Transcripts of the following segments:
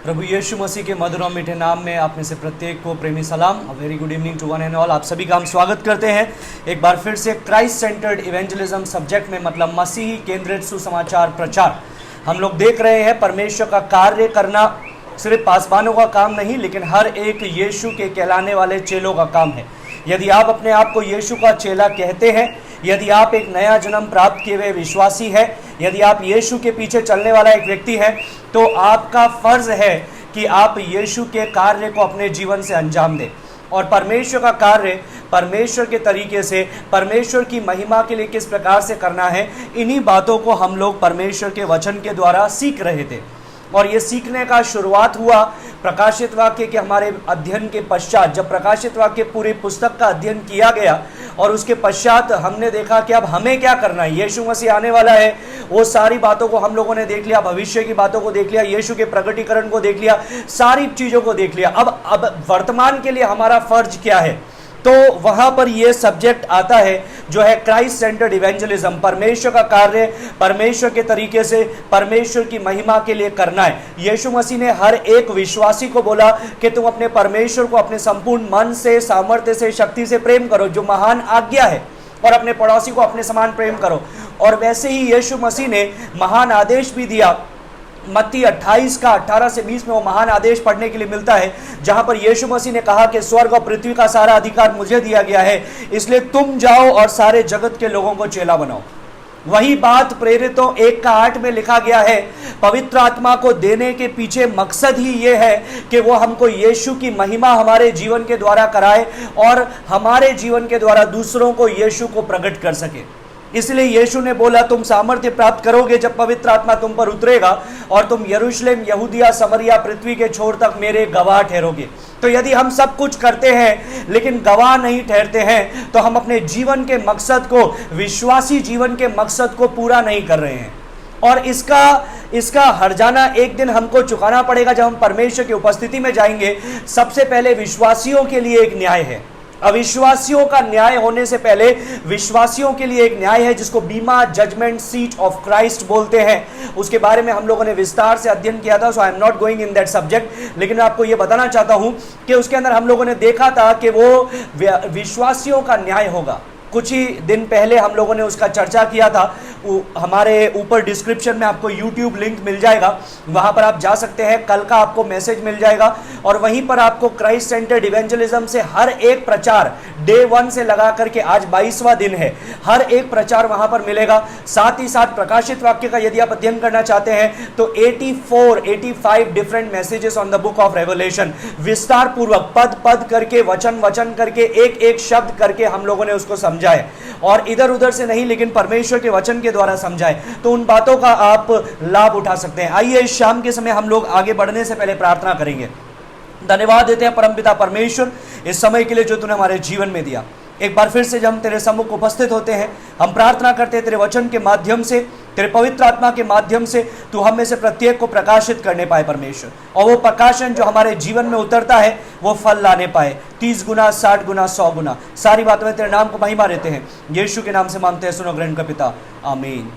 प्रभु यीशु मसीह के मधुर और मीठे नाम में आप में से प्रत्येक को प्रेमी सलाम। Very good evening to one and all. आप सभी का हम स्वागत करते हैं एक बार फिर से क्राइस्ट सेंटर्ड इवेंजलिज्म सब्जेक्ट में, मतलब मसीही केंद्रित सुसमाचार प्रचार। हम लोग देख रहे हैं परमेश्वर का कार्य करना सिर्फ पासवानों का काम नहीं, लेकिन हर एक यीशु के कहलाने वाले चेलों का काम है। यदि आप अपने आप को यीशु का चेला कहते हैं, यदि आप एक नया जन्म प्राप्त किए हुए विश्वासी है, यदि आप यीशु के पीछे चलने वाला एक व्यक्ति है, तो आपका फर्ज है कि आप यीशु के कार्य को अपने जीवन से अंजाम दें। और परमेश्वर का कार्य परमेश्वर के तरीके से, परमेश्वर की महिमा के लिए किस प्रकार से करना है, इन्हीं बातों को हम लोग परमेश्वर के वचन के द्वारा सीख रहे थे। और ये सीखने का शुरुआत हुआ प्रकाशित वाक्य के हमारे अध्ययन के पश्चात। जब प्रकाशित वाक्य पूरी पुस्तक का अध्ययन किया गया और उसके पश्चात हमने देखा कि अब हमें क्या करना है। यीशु मसीह आने वाला है, वो सारी बातों को हम लोगों ने देख लिया, भविष्य की बातों को देख लिया, यीशु के प्रकटीकरण को देख लिया, सारी चीज़ों को देख लिया। अब वर्तमान के लिए हमारा फर्ज क्या है, तो वहां पर यह सब्जेक्ट आता है जो है क्राइस्ट सेंटर्ड इवेंजलिज्म। परमेश्वर का कार्य परमेश्वर के तरीके से, परमेश्वर की महिमा के लिए करना है। यीशु मसीह ने हर एक विश्वासी को बोला कि तुम अपने परमेश्वर को अपने संपूर्ण मन से, सामर्थ्य से, शक्ति से प्रेम करो, जो महान आज्ञा है, और अपने पड़ोसी को अपने समान प्रेम करो। और वैसे ही यीशु मसीह ने महान आदेश भी दिया। मत्ती 28 का 18 से 20 में वो महान आदेश पढ़ने के लिए मिलता है, जहां पर यीशु मसीह ने कहा कि स्वर्ग और पृथ्वी का सारा अधिकार मुझे दिया गया है, इसलिए तुम जाओ और सारे जगत के लोगों को चेला बनाओ। वही बात प्रेरितों 1:8 में लिखा गया है। पवित्र आत्मा को देने के पीछे मकसद ही ये है कि वो हमको यीशु की महिमा हमारे जीवन के द्वारा कराए और हमारे जीवन के द्वारा दूसरों को यीशु को प्रकट कर सके। इसलिए यीशु ने बोला, तुम सामर्थ्य प्राप्त करोगे जब पवित्र आत्मा तुम पर उतरेगा और तुम यरूशलेम, यहूदिया, समरिया, पृथ्वी के छोर तक मेरे गवाह ठहरोगे। तो यदि हम सब कुछ करते हैं लेकिन गवाह नहीं ठहरते हैं, तो हम अपने जीवन के मकसद को, विश्वासी जीवन के मकसद को पूरा नहीं कर रहे हैं। और इसका हर्जाना एक दिन हमको चुकाना पड़ेगा जब हम परमेश्वर की उपस्थिति में जाएंगे। सबसे पहले विश्वासियों के लिए एक न्याय है। अविश्वासियों का न्याय होने से पहले विश्वासियों के लिए एक न्याय है, जिसको बीमा जजमेंट सीट ऑफ क्राइस्ट बोलते हैं। उसके बारे में हम लोगों ने विस्तार से अध्ययन किया था, so I am not going in that subject. लेकिन मैं आपको यह बताना चाहता हूं कि उसके अंदर हम लोगों ने देखा था कि वो विश्वासियों का न्याय होगा। कुछ ही दिन पहले हम लोगों ने उसका चर्चा किया था। हमारे ऊपर डिस्क्रिप्शन में आपको YouTube लिंक मिल जाएगा, वहां पर आप जा सकते हैं। कल का आपको मैसेज मिल जाएगा और वहीं पर आपको क्राइस्ट सेंटर्ड इवेंजलिज्म से हर एक प्रचार डे 1 से लगा करके आज 22वां दिन है, हर एक प्रचार वहां पर मिलेगा। साथ ही साथ प्रकाशित वाक्य का यदि आप अध्ययन करना चाहते हैं तो 85 different messages on the book of revelation, विस्तार पूर्वक पद पद करके, वचन वचन करके, एक एक शब्द करके हम लोगों ने उसको समझाए, और इधर उधर से नहीं लेकिन परमेश्वर के वचन के द्वारा समझाए। तो उन बातों का आप लाभ उठा सकते हैं। आइए इस शाम के समय हम लोग आगे बढ़ने से पहले प्रार्थना करेंगे। धन्यवाद देते हैं परमपिता परमेश्वर इस समय के लिए जो तूने हमारे जीवन में दिया। एक बार फिर से जब हम तेरे सम्मुख उपस्थित होते हैं, हम प्रार्थना करते हैं तेरे वचन के माध्यम से, तेरे पवित्र आत्मा के माध्यम से तू हम में से प्रत्येक को प्रकाशित करने पाए परमेश्वर। और वो प्रकाशन जो हमारे जीवन में उतरता है वो फल लाने पाए, 30 गुना, 60 गुना, 100 गुना। सारी बातों में तेरे नाम को महिमा देते हैं, यीशु के नाम से मांगते हैं, सुनो ग्रहण का पिता, आमीन।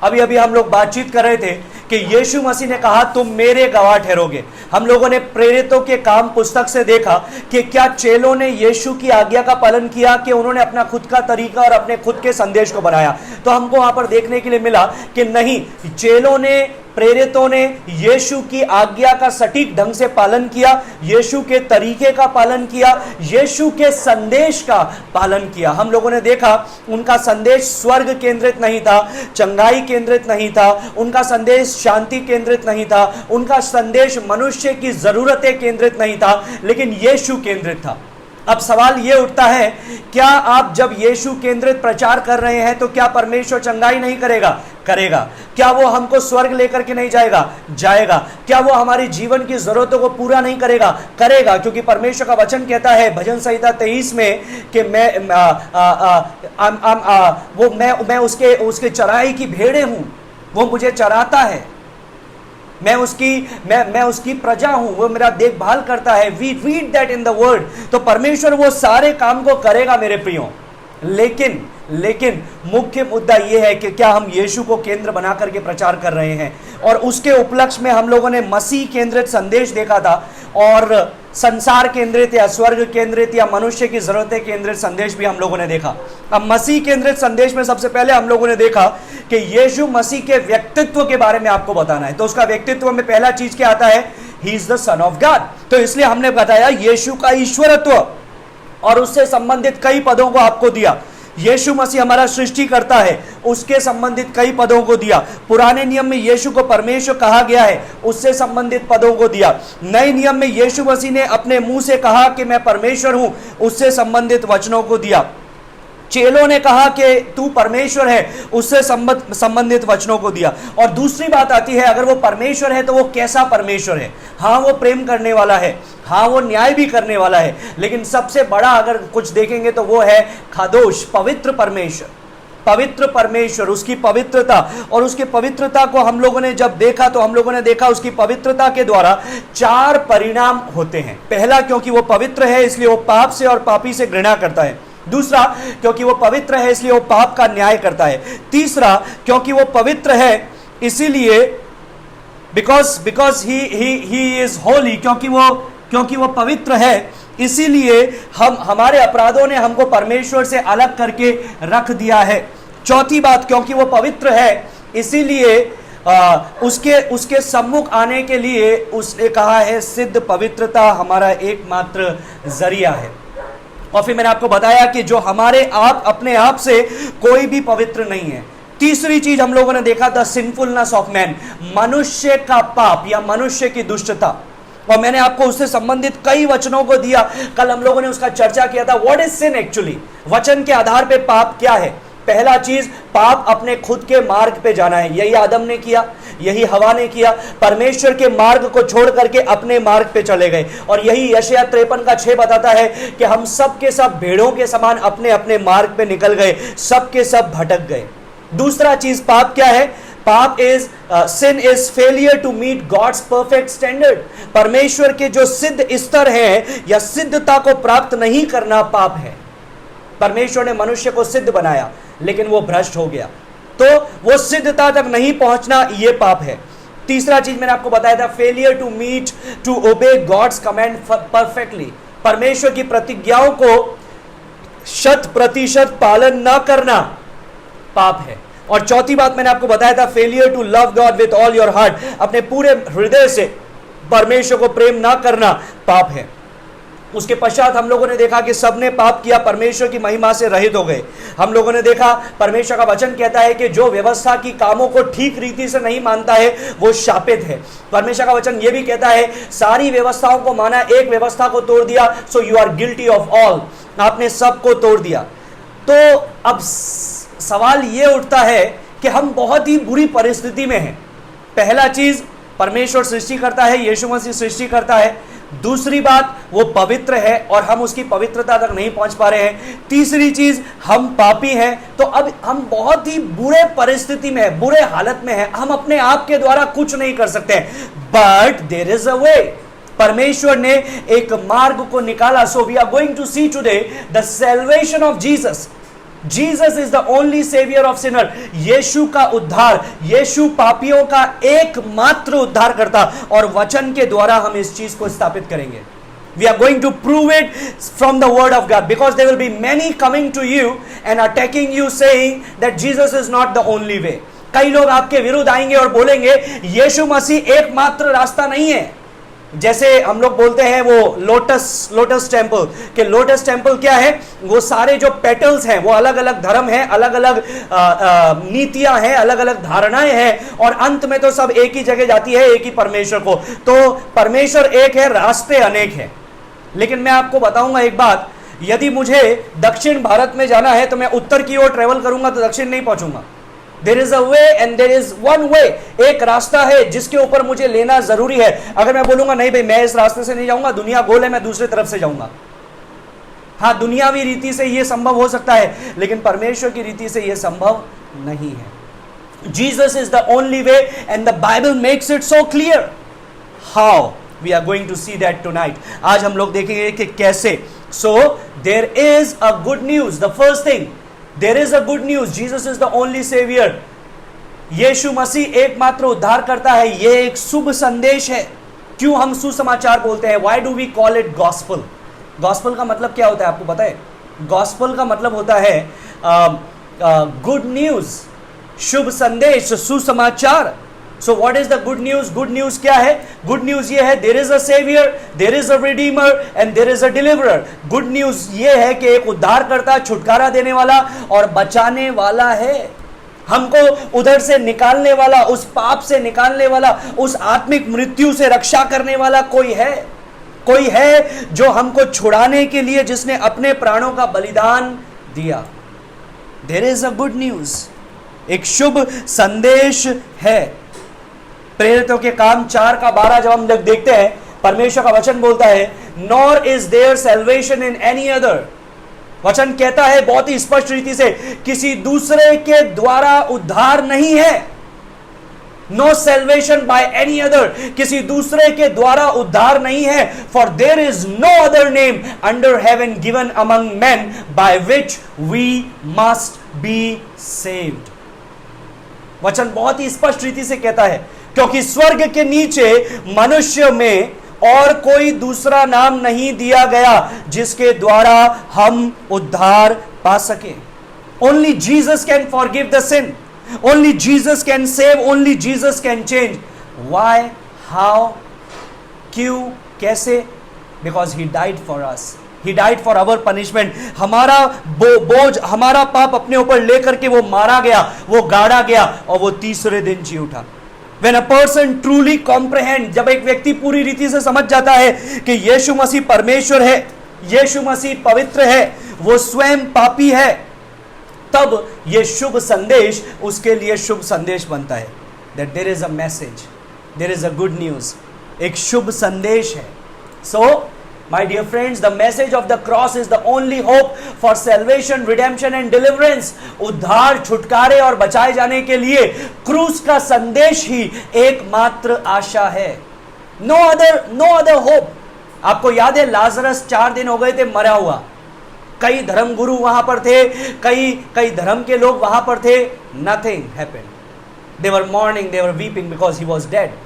अभी अभी हम लोग बातचीत कर रहे थे कि यीशु मसीह ने कहा तुम मेरे गवाह ठहरोगे। हम लोगों ने प्रेरितों के काम पुस्तक से देखा कि क्या चेलों ने यीशु की आज्ञा का पालन किया, कि उन्होंने अपना खुद का तरीका और अपने खुद के संदेश को बनाया। तो हमको वहां पर देखने के लिए मिला कि नहीं, चेलों ने, प्रेरितों ने यीशु की आज्ञा का सटीक ढंग से पालन किया, यीशु के तरीके का पालन किया, यीशु के संदेश का पालन किया। हम लोगों ने देखा उनका संदेश स्वर्ग केंद्रित नहीं था, चंगाई केंद्रित नहीं था, उनका संदेश शांति केंद्रित नहीं था, उनका संदेश मनुष्य की जरूरतें केंद्रित नहीं था, लेकिन यीशु केंद्रित था। अब सवाल यह उठता है, क्या आप जब यीशु केंद्रित प्रचार कर रहे हैं तो क्या परमेश्वर चंगाई नहीं करेगा? करेगा। क्या वो हमको स्वर्ग लेकर के नहीं जाएगा? जाएगा। क्या वो हमारी जीवन की जरूरतों को पूरा नहीं करेगा? करेगा, क्योंकि परमेश्वर का वचन कहता है भजन संहिता 23 में कि मैं उसके चराई की भेड़ें हूं, वो मुझे चराता है, मैं उसकी प्रजा हूं, वो मेरा देखभाल करता है। We read that in the word. तो परमेश्वर वो सारे काम को करेगा मेरे प्रियो, लेकिन लेकिन मुख्य मुद्दा यह है कि क्या हम यीशु को केंद्र बना करके प्रचार कर रहे हैं। और उसके उपलक्ष्य में हम लोगों ने मसीह केंद्रित संदेश देखा था और संसार केंद्रित या स्वर्ग केंद्रित या मनुष्य की जरूरतें केंद्रित संदेश भी हम लोगों ने देखा। अब मसीह केंद्रित संदेश में सबसे पहले हम लोगों ने देखा कि यीशु मसीह के व्यक्तित्व के बारे में आपको बताना है। तो उसका व्यक्तित्व में पहला चीज क्या आता है? He is the son of God. तो इसलिए हमने बताया यीशु का ईश्वरत्व और उससे संबंधित कई पदों को आपको दिया। यीशु मसीह हमारा सृष्टिकर्ता है, उसके संबंधित कई पदों को दिया। पुराने नियम में यीशु को परमेश्वर कहा गया है, उससे संबंधित पदों को दिया। नए नियम में यीशु मसीह ने अपने मुंह से कहा कि मैं परमेश्वर हूं, उससे संबंधित वचनों को दिया। चेलों ने कहा कि तू परमेश्वर है, उससे संबंधित वचनों को दिया। और दूसरी बात आती है, अगर वो परमेश्वर है तो वो कैसा परमेश्वर है? हाँ, वो प्रेम करने वाला है, हाँ वो न्याय भी करने वाला है, लेकिन सबसे बड़ा अगर कुछ देखेंगे तो वो है खादोश, पवित्र परमेश्वर। पवित्र परमेश्वर, उसकी पवित्रता, और उसकी पवित्रता को हम लोगों ने जब देखा तो हम लोगों ने देखा उसकी पवित्रता के द्वारा 4 परिणाम होते हैं। पहला, क्योंकि वो पवित्र है इसलिए वो पाप से और पापी से घृणा करता है। दूसरा, क्योंकि वो पवित्र है इसलिए वो पाप का न्याय करता है। तीसरा, क्योंकि वो पवित्र है इसीलिए बिकॉज ही इज होली, क्योंकि वो पवित्र है इसीलिए हमारे अपराधों ने हमको परमेश्वर से अलग करके रख दिया है। चौथी बात, क्योंकि वो पवित्र है इसीलिए उसके सम्मुख आने के लिए उसने कहा है सिद्ध पवित्रता हमारा एकमात्र जरिया है। और फिर मैंने आपको बताया कि जो हमारे आप अपने आप से कोई भी पवित्र नहीं है। तीसरी चीज हम लोगों ने देखा द सिंफुलनेस ऑफ मैन, मनुष्य का पाप या मनुष्य की दुष्टता, और मैंने आपको उससे संबंधित कई वचनों को दिया। कल हम लोगों ने उसका चर्चा किया था, व्हाट इज सिन एक्चुअली। वचन के आधार पे पाप क्या है? पहला चीज, पाप अपने खुद के मार्ग पे जाना है। यही आदम ने किया, यही हवा ने किया, परमेश्वर के मार्ग को छोड़ करके अपने मार्ग पे चले गए। और यही यशायाह 53:6 बताता है कि हम सब के सब भेड़ों के समान अपने अपने मार्ग पे निकल गए, सब के सब भटक गए। दूसरा चीज पाप क्या है? पाप is sin is failure to meet God's perfect standard. परमेश्वर के जो सिद्ध स्तर है या सिद्धता को प्राप्त नहीं करना पाप है। परमेश्वर ने मनुष्य को सिद्ध बनाया लेकिन वो भ्रष्ट हो गया, तो वो सिद्धता तक नहीं पहुंचना, ये पाप है। तीसरा चीज मैंने आपको बताया था, failure to obey God's command perfectly. परमेश्वर की प्रतिज्ञाओं को 100% पालन ना करना पाप है। और चौथी बात मैंने आपको बताया था, failure to love God with all your heart, अपने पूरे हृदय से परमेश्वर को प्रेम ना करना पाप है। उसके पश्चात हम लोगों ने देखा कि सबने पाप किया, परमेश्वर की महिमा से रहित हो गए। हम लोगों ने देखा परमेश्वर का वचन कहता है कि जो व्यवस्था की कामों को ठीक रीति से नहीं मानता है वो शापित है। परमेश्वर का वचन ये भी कहता है सारी व्यवस्थाओं को माना, एक व्यवस्था को तोड़ दिया, so you are guilty of all, आपने सबको तोड़ दिया। तो अब सवाल ये उठता है कि हम बहुत ही बुरी परिस्थिति में हैं। पहला चीज, परमेश्वर सृष्टि करता है, यीशु मसीह सृष्टि करता है। दूसरी बात, वो पवित्र है और हम उसकी पवित्रता तक नहीं पहुंच पा रहे हैं। तीसरी चीज, हम पापी हैं। तो अब हम बहुत ही बुरे परिस्थिति में हैं, बुरे हालत में हैं। हम अपने आप के द्वारा कुछ नहीं कर सकते, but there is a way. परमेश्वर ने एक मार्ग को निकाला। So we are going to see today the salvation of Jesus. Jesus is the only saviour of sinner. यीशु का उद्धार, यीशु पापियों का एकमात्र उद्धार करता, और वचन के द्वारा हम इस चीज को स्थापित करेंगे। We are going to prove it from the word of God, because there will be many coming to you and attacking you saying that Jesus is not the only way. कई लोग आपके विरुद्ध आएंगे और बोलेंगे यीशु मसीह एकमात्र रास्ता नहीं है। जैसे हम लोग बोलते हैं वो लोटस टेम्पल, कि लोटस टेम्पल क्या है? वो सारे जो पेटल्स हैं वो अलग अलग धर्म हैं, अलग अलग नीतियां हैं, अलग अलग धारणाएं हैं, और अंत में तो सब एक ही जगह जाती है, एक ही परमेश्वर को। तो परमेश्वर एक है, रास्ते अनेक हैं। लेकिन मैं आपको बताऊंगा एक बात, यदि मुझे दक्षिण भारत में जाना है तो मैं उत्तर की ओर ट्रेवल करूंगा तो दक्षिण नहीं पहुंचूंगा। There is a way and there is one way. एक रास्ता है जिसके ऊपर मुझे लेना जरूरी है। अगर मैं बोलूंगा नहीं भाई मैं इस रास्ते से नहीं जाऊंगा, दुनिया गोल है, मैं दूसरी तरफ से जाऊंगा। हाँ, दुनियावी रीति से यह संभव हो सकता है, लेकिन परमेश्वर की रीति से यह संभव नहीं है। Jesus is the only way and the Bible makes it so clear. How? We are going to see that tonight. आज हम लोग देखेंगे कि कैसे। So there is a good news. The first thing, there is a good news, Jesus is the only saviour, यीशु मसीह एकमात्र उद्धार करता है, यह एक शुभ संदेश है। क्यों हम सुसमाचार बोलते हैं? Why do we call it gospel? Gospel का मतलब क्या होता है आपको पता है? गॉस्पल का मतलब होता है गुड न्यूज, शुभ संदेश, सुसमाचार। So what is the good news? Good news क्या है? गुड न्यूज ये है, there is a saviour, there is a redeemer and there is a deliverer. Good news ये है कि एक उद्धारकर्ता, छुटकारा देने वाला और बचाने वाला है, हमको उधर से निकालने वाला, उस पाप से निकालने वाला, उस आत्मिक मृत्यु से रक्षा करने वाला कोई है। कोई है जो हमको छुड़ाने के लिए, जिसने अपने प्राणों का बलिदान दिया। There is a good news, एक शुभ संदेश है। प्रेरितों के काम 4:12 जब हम लोग देखते हैं, परमेश्वर का वचन बोलता है, nor is there salvation in any other. वचन कहता है बहुत ही स्पष्ट रीति से, किसी दूसरे के द्वारा उद्धार नहीं है। No salvation by any other, किसी दूसरे के द्वारा उद्धार नहीं है। For there is no other name under heaven given among men by which we must be saved. वचन बहुत ही स्पष्ट रीति से कहता है, क्योंकि स्वर्ग के नीचे मनुष्य में और कोई दूसरा नाम नहीं दिया गया जिसके द्वारा हम उद्धार पा सके। Only Jesus can forgive the sin, only Jesus can save, only Jesus can change. Why, how, क्यों, कैसे? Because he died for us, he died for our punishment. हमारा बोझ, हमारा पाप अपने ऊपर लेकर के वो मारा गया, वो गाड़ा गया और वो तीसरे दिन जी उठा। When a person truly comprehend, जब एक व्यक्ति पूरी रीति से समझ जाता है कि यीशु मसीह परमेश्वर है, यीशु मसीह पवित्र है, वो स्वयं पापी है, तब ये शुभ संदेश उसके लिए शुभ संदेश बनता है। That there is a message, there is a good news, एक शुभ संदेश है। So my dear friends, the message of the cross is the only hope for salvation, redemption and deliverance. उद्धार, छुटकारे और बचाए जाने के लिए क्रूस का संदेश ही एकमात्र आशा है। No other hope. आपको याद है लाजरस 4 दिन हो गए थे मरा हुआ। कई धर्म गुरु वहां पर थे, कई धर्म के लोग वहां पर थे। Nothing happened. They were mourning, they were weeping because he was dead.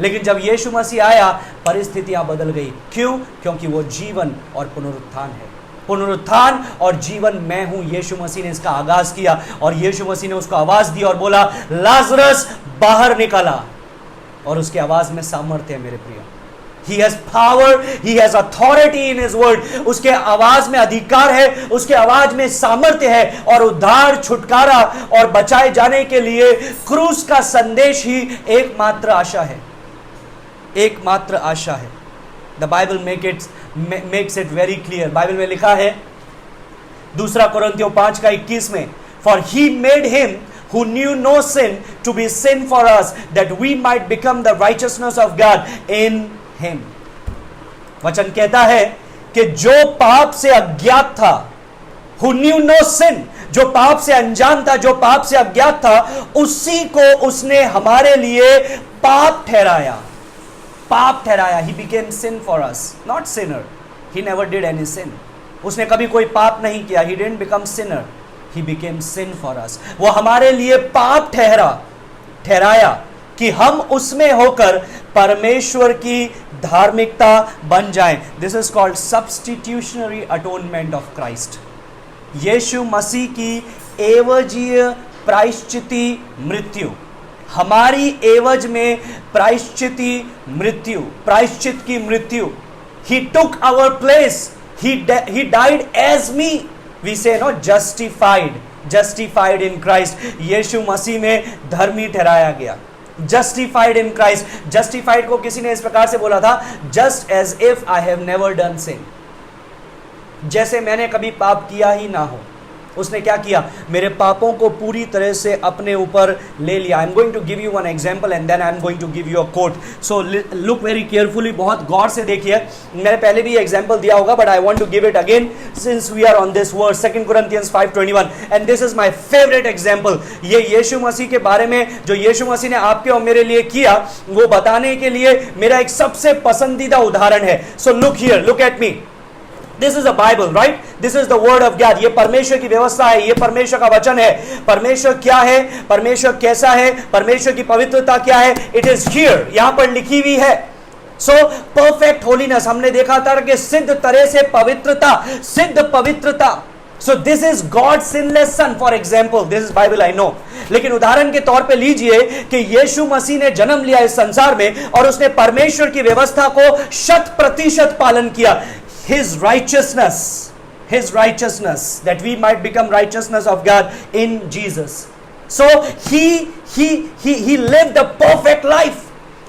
लेकिन जब यीशु मसीह आया, परिस्थितियां बदल गई। क्यों? क्योंकि वो जीवन और पुनरुत्थान है। पुनरुत्थान और जीवन मैं हूं। यीशु मसीह ने इसका आगाज किया और यीशु मसीह ने उसको आवाज दी और बोला, लाजरस बाहर निकाला। और उसकी आवाज में सामर्थ्य है मेरे प्रिय। He has power, he has authority in his word. उसके आवाज में अधिकार है, उसके आवाज में सामर्थ्य है और उद्धार, छुटकारा और बचाए जाने के लिए क्रूस का संदेश ही एकमात्र आशा है, एकमात्र आशा है। The Bible makes it very clear. Bible में लिखा है 2 कोरिन्थियों 5:21 में, for he made him who knew no sin to be sin for us that we might become the righteousness of God in him. वचन कहता है कि जो पाप से अज्ञात था, who knew no sin, जो पाप से अनजान था, जो पाप से अज्ञात था, उसी को उसने हमारे लिए पाप ठहराया। पाप ठहराया। He became sin for us, not sinner. He never did any sin. उसने कभी कोई पाप नहीं किया। He didn't become sinner. He became sin for us. वो हमारे लिए पाप ठहराया कि हम उसमें होकर परमेश्वर की धार्मिकता बन जाएं। This is called substitutionary atonement of Christ. यीशु मसीह की एवजीय प्रायश्चिती मृत्यु, हमारी एवज में प्रायश्चित की मृत्यु। He took our place. He died as me. We say no, justified in Christ. यीशु मसीह में धर्मी ठहराया गया। Justified in Christ. Justified को किसी ने इस प्रकार से बोला था, just as if I have never done sin. जैसे मैंने कभी पाप किया ही ना हो। उसने क्या किया? मेरे पापों को पूरी तरह से अपने ऊपर ले लिया। I am going to give you one example and then I am going to give you a quote. So look very carefully, बहुत गौर से देखिए। मैंने पहले भी एग्जाम्पल दिया होगा, but I want to give it again since we are on this verse, 2 Corinthians 5:21, and this is my favourite example. ये यीशु मसीह के बारे में जो यीशु मसीह ने आपके और मेरे लिए किया, वो बताने के लिए मेरा एक सबसे पसंदीदा उदाहरण है। So look here, look at me. This is the Bible, right? This is the word of God. ये परमेश्वर की व्यवस्था है, ये परमेश्वर का वचन है। परमेश्वर क्या है, परमेश्वर कैसा है, परमेश्वर की पवित्रता क्या है, इट इज हियर, यहां पर लिखी हुई है। सो परफेक्ट होलीनेस, हमने देखा था कि सिद्ध तरह से पवित्रता, सिद्ध पवित्रता। So this is God sinless son, for example, this is Bible, I know. लेकिन उदाहरण के तौर पे लीजिए कि यीशु मसीह ने जन्म लिया इस संसार में और उसने परमेश्वर की व्यवस्था को 100% पालन किया। His righteousness, that we might become righteousness of God in Jesus. So he lived a perfect life,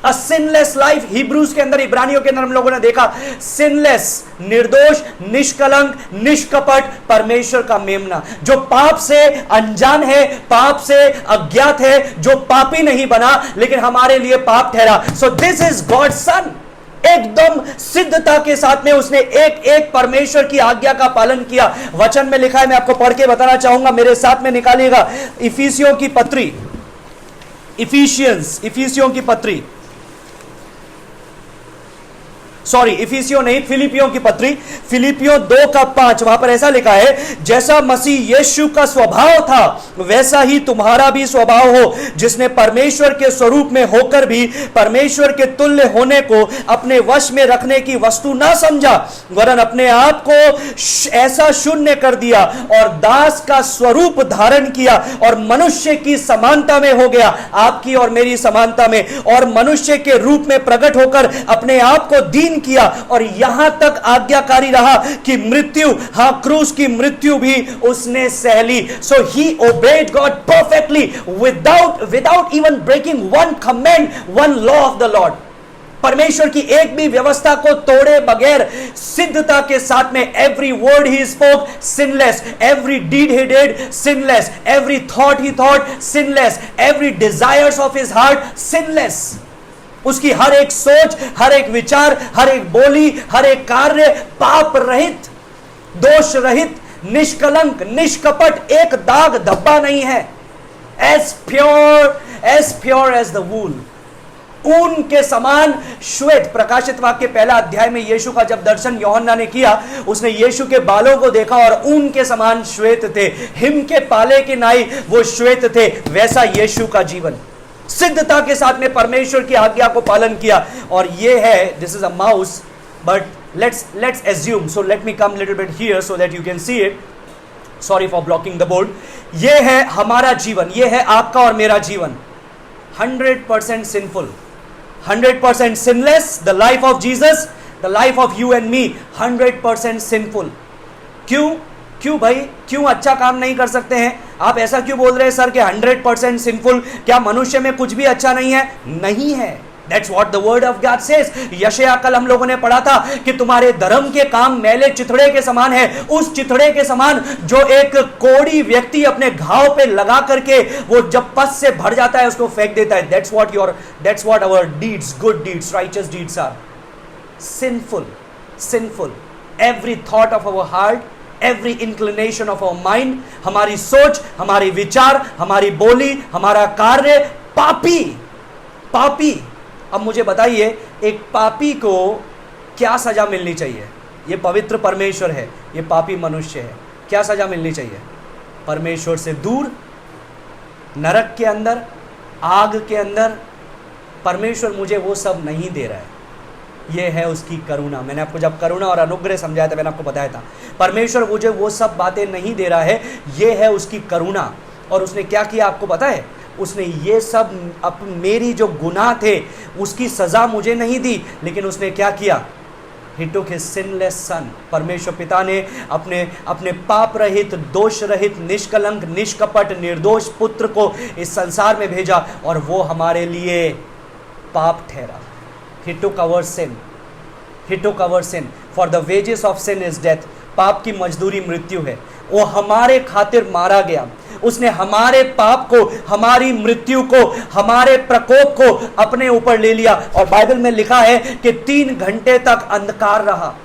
a sinless life. Hebrews के अंदर, इब्रानियों के अंदर हम लोगों ने देखा sinless, निर्दोष, निष्कलंक, निष्कपट, परमेश्वर का मेमना, जो पाप से अनजान है, पाप से अज्ञात है, जो पापी नहीं बना लेकिन हमारे लिए पाप ठहरा। So this is God's son. एकदम सिद्धता के साथ में उसने एक एक परमेश्वर की आज्ञा का पालन किया। वचन में लिखा है, मैं आपको पढ़ के बताना चाहूंगा, मेरे साथ में निकालिएगा। इफिसियों की पत्री, इफिसियों की पत्री, सॉरी इफिसियों नहीं, फिलिपियों की पत्री, फिलिपियों 2:5, वहां पर ऐसा लिखा है, जैसा मसीह यीशु का स्वभाव था वैसा ही तुम्हारा भी स्वभाव हो, जिसने परमेश्वर के स्वरूप में होकर भी परमेश्वर के तुल्य होने को अपने वश में रखने की वस्तु ना समझा, वरन अपने आप को ऐसा शून्य कर दिया और दास का स्वरूप धारण किया और मनुष्य की समानता में हो गया, आपकी और मेरी समानता में, और मनुष्य के रूप में प्रकट होकर अपने आप को दीन किया और यहां तक आज्ञाकारी रहा कि मृत्यु, हां क्रूस की मृत्यु भी उसने सह ली। So he obeyed God perfectly without even breaking one command, one law of the Lord. परमेश्वर की एक भी व्यवस्था को तोड़े बगैर सिद्धता के साथ में, every word he spoke sinless, every deed he did sinless, every thought he thought sinless, every desires of his heart sinless. उसकी हर एक सोच, हर एक विचार, हर एक बोली, हर एक कार्य पाप रहित, दोष रहित, निष्कलंक, निष्कपट, एक दाग धब्बा नहीं है। As pure as the wool, ऊन के समान श्वेत। प्रकाशित वाक्य 1 अध्याय में यीशु का जब दर्शन यूहन्ना ने किया, उसने यीशु के बालों को देखा और ऊन के समान श्वेत थे, हिम के पाले के नाई वो श्वेत थे। वैसा यीशु का जीवन सिद्धता के साथ में परमेश्वर की आज्ञा को पालन किया। और ये है, this is a mouse, but let's assume, so let me come little bit here so that you can see it. Sorry for blocking the board. ये है हमारा जीवन, ये है आपका और मेरा जीवन, 100% sinful, 100% sinless. The life of Jesus, the life of you and me, 100% sinful. क्यों भाई, क्यों अच्छा काम नहीं कर सकते हैं? आप ऐसा क्यों बोल रहे हैं सर कि 100% सिंफुल? क्या मनुष्य में कुछ भी अच्छा नहीं है? नहीं है। That's what the word of God says. यशायाह कल हम लोगों ने पढ़ा था कि तुम्हारे धर्म के काम मैले चिथड़े के समान है, उस चिथड़े के समान जो एक कोड़ी व्यक्ति अपने घाव पे लगा करके वो जब पस से भर जाता है उसको फेंक देता है। That's what our deeds, good deeds, righteous deeds are. Sinful. Every thought of our heart, every inclination of our mind, हमारी सोच, हमारे विचार, हमारी बोली, हमारा कार्य पापी। अब मुझे बताइए, एक पापी को क्या सजा मिलनी चाहिए? ये पवित्र परमेश्वर है, ये पापी मनुष्य है, क्या सजा मिलनी चाहिए? परमेश्वर से दूर, नरक के अंदर, आग के अंदर। परमेश्वर मुझे वो सब नहीं दे रहा है, ये है उसकी करुणा। मैंने आपको जब करुणा और अनुग्रह समझाया था, मैंने आपको बताया था परमेश्वर मुझे वो सब बातें नहीं दे रहा है, ये है उसकी करुणा। और उसने क्या किया आपको पता है? उसने ये सब मेरी जो गुनाह थे उसकी सजा मुझे नहीं दी, लेकिन उसने क्या किया? He took his sinless son. परमेश्वर पिता ने अपने पाप रहित, दोष रहित, निष्कलंक, निष्कपट, निर्दोष पुत्र को इस संसार में भेजा और वो हमारे लिए पाप ठहरा। He took our sin. For the wages of sin is death. पाप की मजदूरी मृत्यु है। वो हमारे खातिर मारा गया। उसने हमारे पाप को, हमारी मृत्यु को, हमारे प्रकोप को अपने ऊपर ले लिया। और बाइबल में लिखा है कि 3 घंटे तक अंधकार रहा।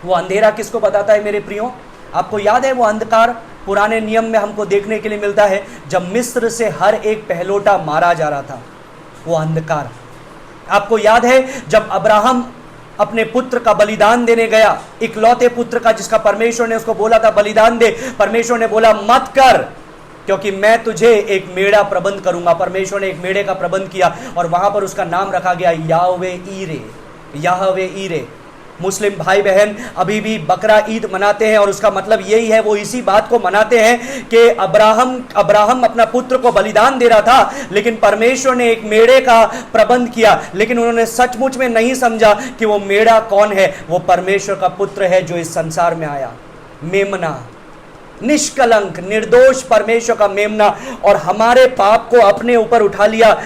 वो अंधेरा किसको बताता है मेरे प्रियो? आपको याद है वो अंधकार पुराने नियम में हमको देखने के लिए मिलता है, जब मिस्र से हर एक पहलोटा मारा जा रहा था। वो अंधकार आपको याद है जब अब्राहम अपने पुत्र का बलिदान देने गया, इकलौते पुत्र का, जिसका परमेश्वर ने उसको बोला था बलिदान दे। परमेश्वर ने बोला मत कर, क्योंकि मैं तुझे एक मेढ़ा प्रबंध करूंगा। परमेश्वर ने एक मेढ़े का प्रबंध किया और वहां पर उसका नाम रखा गया याहवे ईरे, याहवे ईरे। मुस्लिम भाई बहन अभी भी बकरा ईद मनाते हैं और उसका मतलब यही है, वो इसी बात को मनाते हैं कि अब्राहम अपना पुत्र को बलिदान दे रहा था, लेकिन परमेश्वर ने एक मेढ़े का प्रबंध किया। लेकिन उन्होंने सचमुच में नहीं समझा कि वो मेढ़ा कौन है। वो परमेश्वर का पुत्र है जो इस संसार में आया, मेमना, निष्कलंक निर्दोष परमेश्वर का मेमना, और हमारे पाप को अपने ऊपर उठा लिया।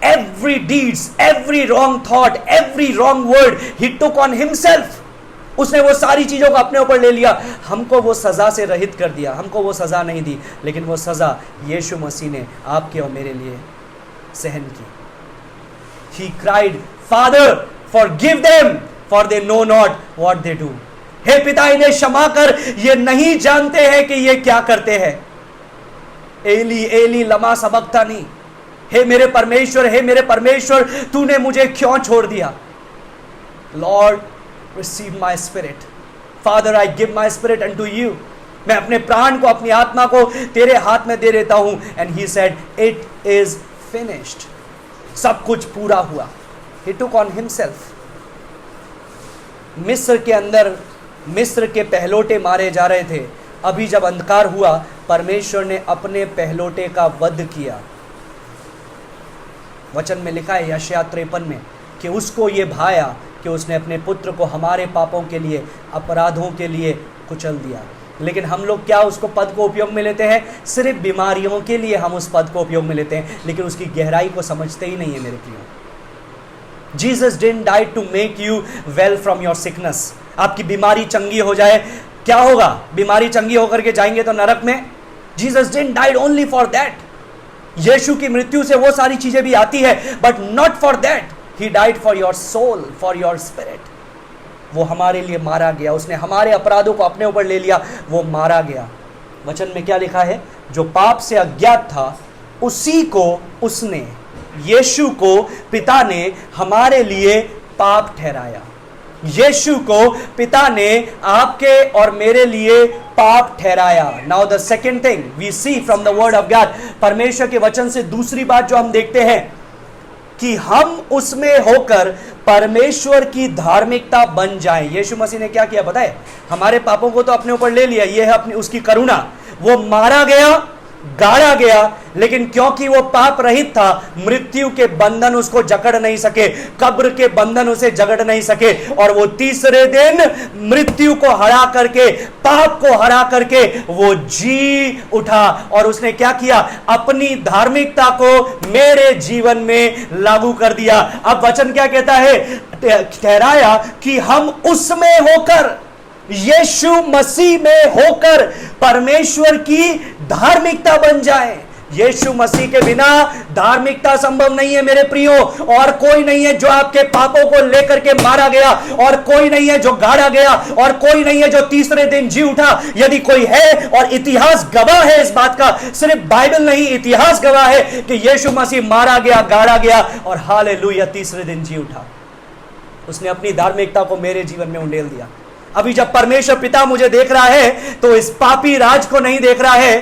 Every deeds, every wrong thought, every wrong word, he took on himself. उसने वो सारी चीजों को अपने ऊपर ले लिया। हमको वो सजा से रहित कर दिया, हमको वो सजा नहीं दी, लेकिन वो सजा यीशु मसीह ने आपके और मेरे लिए सहन की। He cried, Father, forgive them, for they know not what they do. हे पिता, इन्हें क्षमा कर, ये नहीं जानते हैं कि ये क्या करते हैं। एली एली लमा सबक्तानी, हे मेरे परमेश्वर, तूने मुझे क्यों छोड़ दिया। Lord receive my spirit, father I give my spirit unto you. मैं अपने प्राण को, अपनी आत्मा को तेरे हाथ में दे देता हूं। And he said it is finished, सब कुछ पूरा हुआ। ही टुक ऑन हिमसेल्फ। मिस्र के पहलोटे मारे जा रहे थे। अभी जब अंधकार हुआ, परमेश्वर ने अपने पहलोटे का वध किया। वचन में लिखा है यशायाह 53 में कि उसको ये भाया कि उसने अपने पुत्र को हमारे पापों के लिए, अपराधों के लिए कुचल दिया। लेकिन हम लोग क्या उसको पद को उपयोग में लेते हैं? सिर्फ बीमारियों के लिए हम उस पद को उपयोग में लेते हैं, लेकिन उसकी गहराई को समझते ही नहीं है मेरे प्रियो। Jesus didn't die to make you well from your sickness. आपकी बीमारी चंगी हो जाए, क्या होगा? बीमारी चंगी होकर के जाएंगे तो नरक में। Jesus didn't died only for that. यीशु की मृत्यु से वो सारी चीजें भी आती है, but not for that. He died for your soul, for your spirit. वो हमारे लिए मारा गया, उसने हमारे अपराधों को अपने ऊपर ले लिया, वो मारा गया। वचन में क्या लिखा है? जो पाप से अज्ञात था उसी को उसने, यीशु को पिता ने हमारे लिए पाप ठहराया। यीशु को पिता ने आपके और मेरे लिए पाप ठहराया। Now the second thing we see from the word of God, परमेश्वर के वचन से दूसरी बात जो हम देखते हैं कि हम उसमें होकर परमेश्वर की धार्मिकता बन जाएं। यीशु मसीह ने क्या किया पता है? हमारे पापों को तो अपने ऊपर ले लिया, यह है अपनी उसकी करुणा। वो मारा गया, गाड़ा गया, लेकिन क्योंकि वो पाप रहित था, मृत्यु के बंधन उसको जकड़ नहीं सके, कब्र के बंधन उसे जकड़ नहीं सके, और वो तीसरे दिन मृत्यु को हरा करके, पाप को हरा करके वो जी उठा। और उसने क्या किया? अपनी धार्मिकता को मेरे जीवन में लागू कर दिया। अब वचन क्या कहता है? ठहराया कि हम उसमें होकर, यीशु मसीह में होकर परमेश्वर की धार्मिकता बन जाए। यीशु मसीह के बिना धार्मिकता संभव नहीं है मेरे प्रियो। और कोई नहीं है जो आपके पापों को लेकर के मारा गया, और कोई नहीं है जो गाड़ा गया, और कोई नहीं है जो तीसरे दिन जी उठा। यदि कोई है, और इतिहास गवाह है इस बात का, सिर्फ बाइबल नहीं इतिहास गवाह है कि यीशु मसीह मारा गया, गाड़ा गया और हालेलुया तीसरे दिन जी उठा। उसने अपनी धार्मिकता को मेरे जीवन में उंडेल दिया। अभी जब परमेश्वर पिता मुझे देख रहा है तो इस पापी राज को नहीं देख रहा है,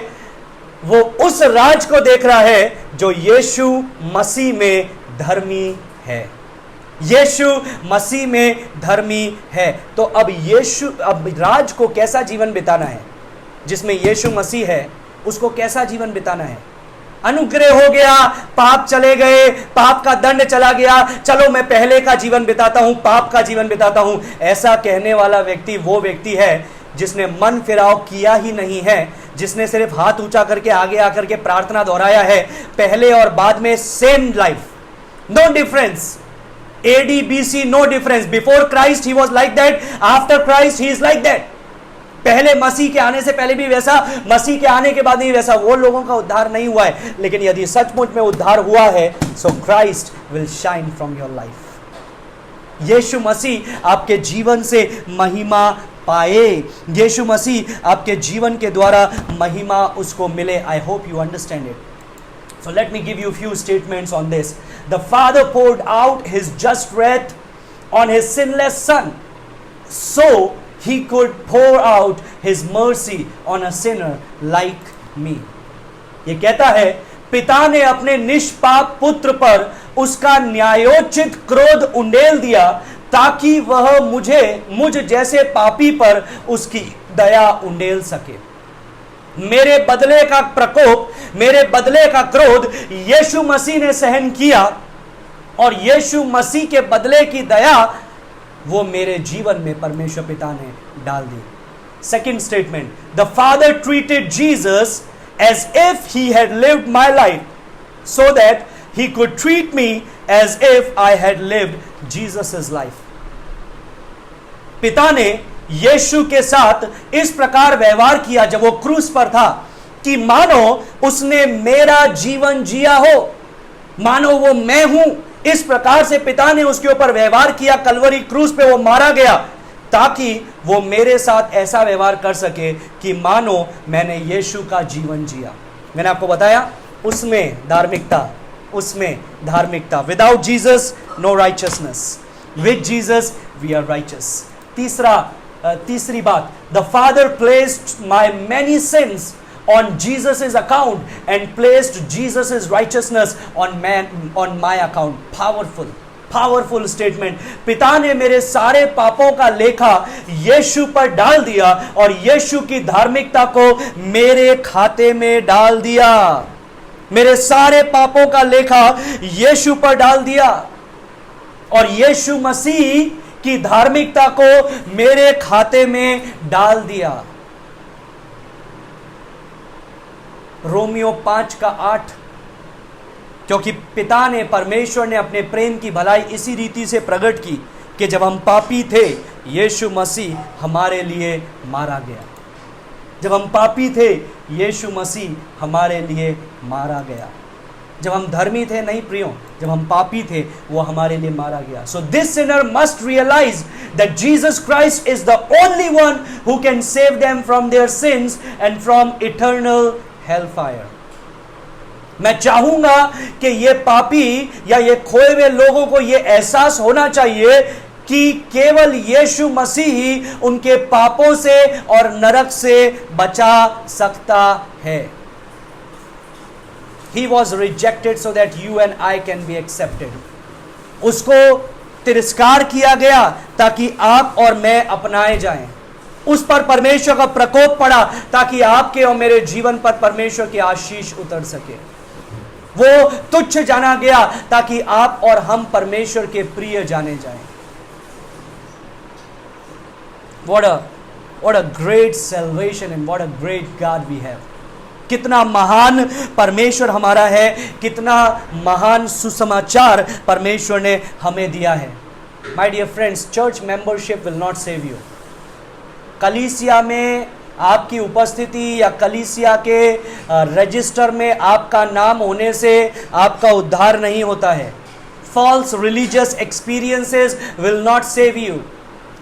वो उस राज को देख रहा है जो यीशु मसीह में धर्मी है। यीशु मसीह में धर्मी है। तो अब राज को कैसा जीवन बिताना है? जिसमें यीशु मसीह है उसको कैसा जीवन बिताना है? अनुग्रह हो गया, पाप चले गए, पाप का दंड चला गया, चलो मैं पहले का जीवन बिताता हूं, पाप का जीवन बिताता हूं। ऐसा कहने वाला व्यक्ति वो व्यक्ति है जिसने मन फिराव किया ही नहीं है, जिसने सिर्फ हाथ ऊंचा करके आगे आकर के प्रार्थना दोहराया है। पहले और बाद में same life, no difference. ADBC no difference. Before Christ he was like that, after Christ he is like that. पहले मसीह के आने से पहले भी वैसा, मसीह के आने के बाद भी वैसा। वो लोगों का उद्धार नहीं हुआ है, लेकिन यदि सचमुच में उद्धार हुआ है, so Christ will shine from your life. यीशु मसीह आपके जीवन से महिमा पाए, यीशु मसीह आपके जीवन के द्वारा महिमा उसको मिले। I hope you understand it. So let me give you a few statements on this. The Father poured out His just wrath on his sinless son, so he could pour out his mercy on a sinner like me. ये कहता है, पिता ने अपने निष्पाप पुत्र पर उसका न्यायोचित क्रोध उंडेल दिया ताकि वह मुझ जैसे पापी पर उसकी दया उंडेल सके। मेरे बदले का प्रकोप, मेरे बदले का क्रोध यीशु मसीह ने सहन किया और यीशु मसीह के बदले की दया वो मेरे जीवन में परमेश्वर पिता ने डाल दी। Second statement, the father treated Jesus as if he had lived my life so that he could treat me as if I had lived Jesus' life. पिता ने यीशु के साथ इस प्रकार व्यवहार किया जब वो क्रूस पर था कि मानो उसने मेरा जीवन जिया हो, मानो वो मैं हूं। इस प्रकार से पिता ने उसके ऊपर व्यवहार किया। कलवरी क्रूस पे वो मारा गया ताकि वो मेरे साथ ऐसा व्यवहार कर सके कि मानो मैंने यीशु का जीवन जिया। मैंने आपको बताया उसमें धार्मिकता, without Jesus no righteousness, with Jesus we are righteous. तीसरी बात, the father placed my many sins on Jesus' account and placed Jesus' righteousness on my account. Powerful statement. पिता ने मेरे सारे पापों का लेखा यीशु पर डाल दिया और यीशु की धार्मिकता को मेरे खाते में डाल दिया। मेरे सारे पापों का लेखा यीशु पर डाल दिया और यीशु मसीह की धार्मिकता को मेरे खाते में डाल दिया। रोमियो 5:8, क्योंकि पिता ने, परमेश्वर ने अपने प्रेम की भलाई इसी रीति से प्रकट की कि जब हम पापी थे यीशु मसीह हमारे लिए मारा गया। जब हम पापी थे यीशु मसीह हमारे लिए मारा गया। जब हम धर्मी थे, नहीं प्रियो, जब हम पापी थे वो हमारे लिए मारा गया। So this sinner must realise that Jesus Christ is the only one who can save them from their sins and from eternal hellfire. मैं चाहूंगा कि ये पापी या ये खोए हुए लोगों को ये एहसास होना चाहिए कि केवल यीशु मसीह ही उनके पापों से और नरक से बचा सकता है। He was rejected so that you and I can be accepted. उसको तिरस्कार किया गया ताकि आप और मैं अपनाए जाएं। उस पर परमेश्वर का प्रकोप पड़ा ताकि आपके और मेरे जीवन पर परमेश्वर की आशीष उतर सके। वो तुच्छ जाना गया ताकि आप और हम परमेश्वर के प्रिय जाने जाएं। What a great salvation and what a great God we have. कितना महान परमेश्वर हमारा है, कितना महान सुसमाचार परमेश्वर ने हमें दिया है। My dear friends, church membership will not save you. कलीसिया में आपकी उपस्थिति या कलीसिया के रजिस्टर में आपका नाम होने से आपका उद्धार नहीं होता है। False religious experiences will not save you.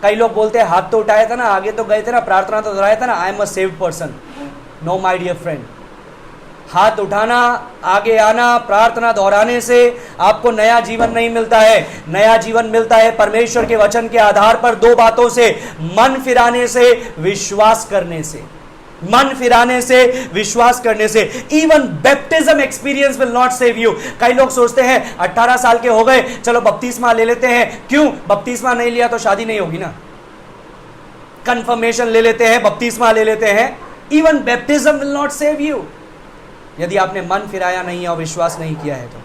कई लोग बोलते हैं हाथ तो उठाया था ना, आगे तो गए थे ना, प्रार्थना तो दोहराया था ना, I am a saved person. No my dear friend. हाथ उठाना, आगे आना, प्रार्थना दोहराने से आपको नया जीवन नहीं मिलता है। नया जीवन मिलता है परमेश्वर के वचन के आधार पर दो बातों से, मन फिराने से, विश्वास करने से। मन फिराने से, विश्वास करने से। Even baptism experience will not save you. कई लोग सोचते हैं 18 साल के हो गए, चलो बपतिस्मा ले लेते हैं। क्यों? बपतिस्मा नहीं लिया तो शादी नहीं होगी ना। कंफर्मेशन ले लेते हैं, बपतिस्मा ले लेते हैं। Even baptism will not save you यदि आपने मन फिराया नहीं है और विश्वास नहीं किया है तो।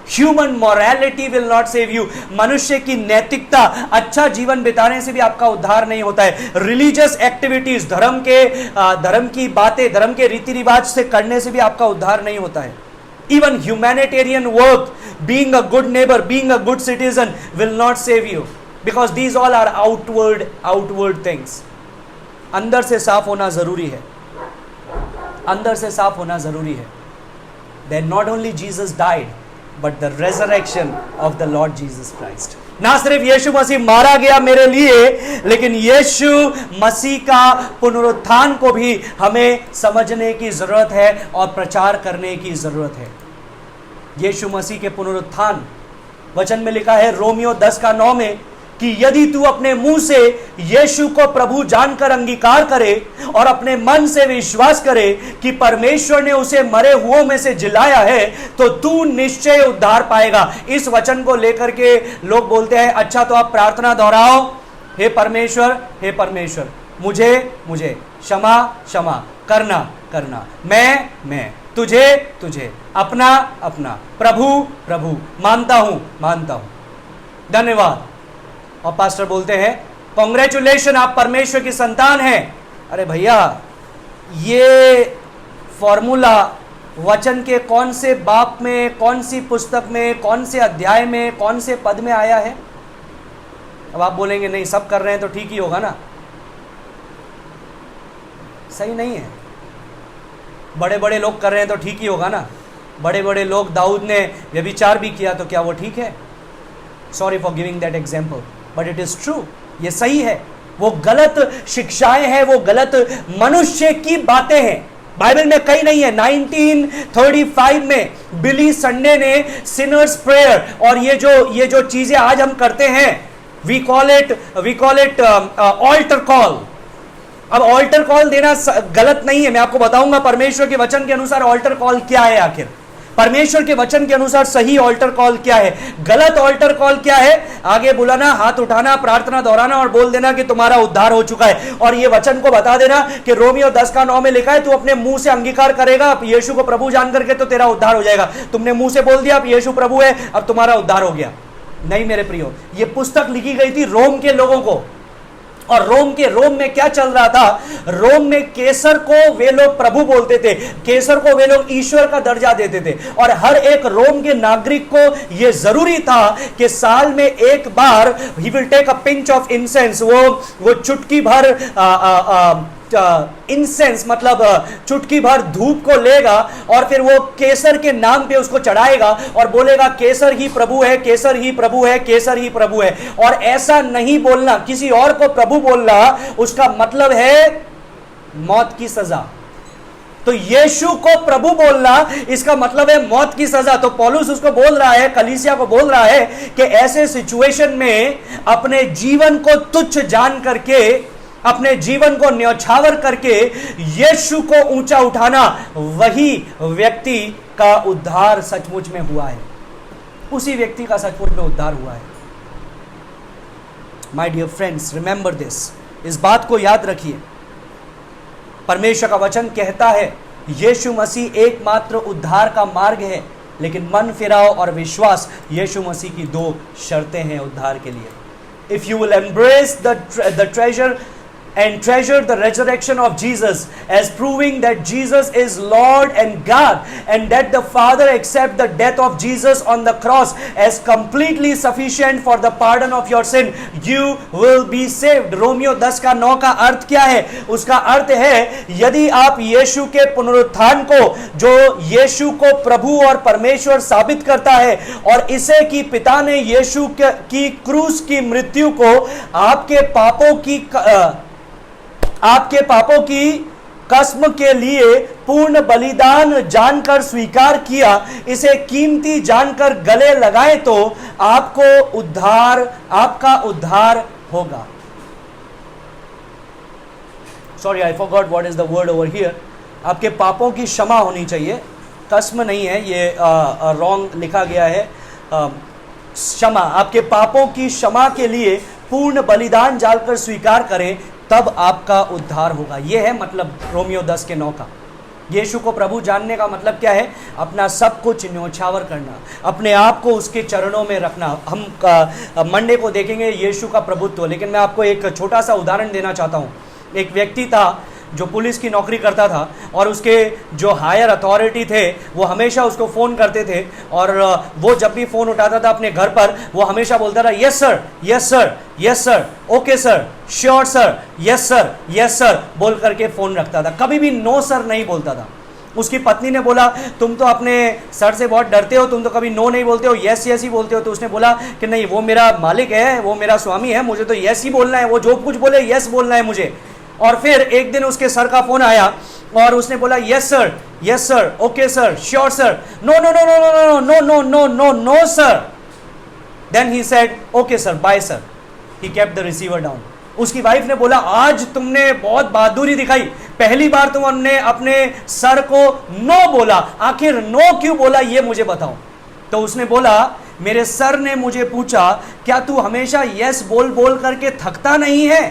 Human morality will not save you. मनुष्य की नैतिकता, अच्छा जीवन बिताने से भी आपका उद्धार नहीं होता है। रिलीजियस एक्टिविटीज, धर्म की बातें, धर्म के रीति रिवाज से करने से भी आपका उद्धार नहीं होता है। Even humanitarian work, being a good neighbour, being a good citizen will not save you, because these all are outward things. अंदर से साफ होना जरूरी है, अंदर से साफ होना जरूरी है। Then not only Jesus died, but the resurrection of the Lord Jesus Christ. ना सिर्फ यीशु मसीह मारा गया मेरे लिए, लेकिन यीशु मसीह का पुनरुत्थान को भी हमें समझने की जरूरत है और प्रचार करने की जरूरत है। यीशु मसीह के पुनरुत्थान, वचन में लिखा है रोमियो 10:9 में कि यदि तू अपने मुंह से यीशु को प्रभु जानकर अंगीकार करे और अपने मन से विश्वास करे कि परमेश्वर ने उसे मरे हुओं में से जिलाया है, तो तू निश्चय उद्धार पाएगा। इस वचन को लेकर के लोग बोलते हैं, अच्छा तो आप प्रार्थना दोहराओ, हे परमेश्वर मुझे क्षमा करना, मैं तुझे अपना प्रभु मानता हूं। धन्यवाद। और पास्टर बोलते हैं, कांग्रेचुलेशन, आप परमेश्वर की संतान हैं। अरे भैया, ये फॉर्मूला वचन के कौन से बाप में, कौन सी पुस्तक में, कौन से अध्याय में, कौन से पद में आया है? अब आप बोलेंगे नहीं, सब कर रहे हैं तो ठीक ही होगा ना। सही नहीं है। बड़े बड़े लोग कर रहे हैं तो ठीक ही होगा ना। बड़े बड़े लोग, दाऊद ने व्यभिचार भी किया, तो क्या वो ठीक है? Sorry for giving that example, but it is true. ये सही है। वो गलत शिक्षाएं हैं, वो गलत मनुष्य की बातें हैं। बाइबल में कहीं नहीं है। 1935 में बिली संडे ने सिनर्स प्रेयर और ये जो चीजें आज हम करते हैं, we call it altar call. अब ऑल्टर कॉल देना गलत नहीं है। मैं आपको बताऊंगा परमेश्वर के वचन के अनुसार ऑल्टर कॉल क्या है। आखिर परमेश्वर के वचन के अनुसार सही ऑल्टर कॉल क्या है, गलत ऑल्टर कॉल क्या है? आगे बुलाना, हाथ उठाना, प्रार्थना दोहराना और बोल देना कि तुम्हारा उद्धार हो चुका है। और ये वचन को बता देना कि रोमियो 10:9 में लिखा है, तू अपने मुंह से अंगीकार करेगा यीशु को प्रभु जान करके तो तेरा उद्धार हो जाएगा। तुमने मुंह से बोल दिया अब यीशु प्रभु है, अब तुम्हारा उद्धार हो गया। नहीं मेरे प्रियो, ये पुस्तक लिखी गई थी रोम के लोगों को। और रोम में क्या चल रहा था? रोम में केसर को वे लोग प्रभु बोलते थे, केसर को वे लोग ईश्वर का दर्जा देते थे। और हर एक रोम के नागरिक को यह जरूरी था कि साल में एक बार he will take a pinch of incense, वो चुटकी भर इंसेंस मतलब चुटकी भर धूप को लेगा और फिर वो केसर के नाम पे उसको चढ़ाएगा और बोलेगा केसर ही प्रभु है, केसर ही प्रभु है, केसर ही प्रभु है। और ऐसा नहीं बोलना, किसी और को प्रभु बोलना, उसका मतलब है मौत की सजा। तो यीशु को प्रभु बोलना, इसका मतलब है मौत की सजा। तो पौलुस उसको बोल रहा है, कलीसिया को बोल रहा है कि ऐसे सिचुएशन में अपने जीवन को तुच्छ जान करके, अपने जीवन को न्यौछावर करके यीशु को ऊंचा उठाना, वही व्यक्ति का उद्धार सचमुच में हुआ है। उसी व्यक्ति का सचमुच में उद्धार हुआ है। My dear friends, remember this, इस बात को याद रखिए। परमेश्वर का वचन कहता है यीशु मसीह एकमात्र उद्धार का मार्ग है, लेकिन मन फिराव और विश्वास यीशु मसीह की दो शर्तें हैं उद्धार के लिए। If you will embrace the treasure and treasure the resurrection of Jesus as proving that Jesus is Lord and God, and that the Father accept the death of Jesus on the cross as completely sufficient for the pardon of your sin, you will be saved। Romeo 10:9 का अर्थ क्या है? उसका अर्थ है यदि आप यीशु के पुनरुत्थान को, जो यीशु को प्रभु और परमेश्वर साबित करता है, और इसे कि पिता ने यीशु की क्रूस की मृत्यु को आपके पापों की कसम के लिए पूर्ण बलिदान जानकर स्वीकार किया, इसे कीमती जानकर गले लगाए, तो आपका उद्धार होगा। Sorry, I forgot what is the word over here. आपके पापों की क्षमा होनी चाहिए, कसम नहीं है, ये रॉन्ग लिखा गया है। क्षमा, आपके पापों की क्षमा के लिए पूर्ण बलिदान जानकर स्वीकार करें, तब आपका उद्धार होगा। यह है मतलब रोमियो 10:9 का। यीशु को प्रभु जानने का मतलब क्या है? अपना सब कुछ न्योछावर करना, अपने आप को उसके चरणों में रखना। हम मंडे को देखेंगे यीशु का प्रभुत्व, लेकिन मैं आपको एक छोटा सा उदाहरण देना चाहता हूँ। एक व्यक्ति था जो पुलिस की नौकरी करता था, और उसके जो हायर अथॉरिटी थे वो हमेशा उसको फ़ोन करते थे, और वो जब भी फ़ोन उठाता था अपने घर पर, वो हमेशा बोलता रहा yes sir, yes sir, yes sir, okay sir, sure sir, yes sir, yes sir बोल करके फ़ोन रखता था। कभी भी नो सर नहीं बोलता था। उसकी पत्नी ने बोला तुम तो अपने सर से बहुत डरते हो, तुम तो कभी नो नहीं बोलते हो, यस यस ही बोलते हो। तो उसने बोला कि नहीं, वो मेरा मालिक है, वो मेरा स्वामी है, मुझे तो यस ही बोलना है, वो जो कुछ बोले यस बोलना है मुझे। और फिर एक दिन उसके सर का फोन आया और उसने बोला yes sir, okay sir, sure sir, no no no no no no no no no no sir. Then he said okay sir, bye sir. He kept the receiver down. उसकी wife ने बोला, आज तुमने बहुत बहादुरी दिखाई, पहली बार तुमने अपने सर को नो बोला, आखिर नो क्यों बोला ये मुझे बताओ। तो उसने बोला, मेरे सर ने मुझे पूछा, क्या तू हमेशा यस बोल बोल करके थकता नहीं है,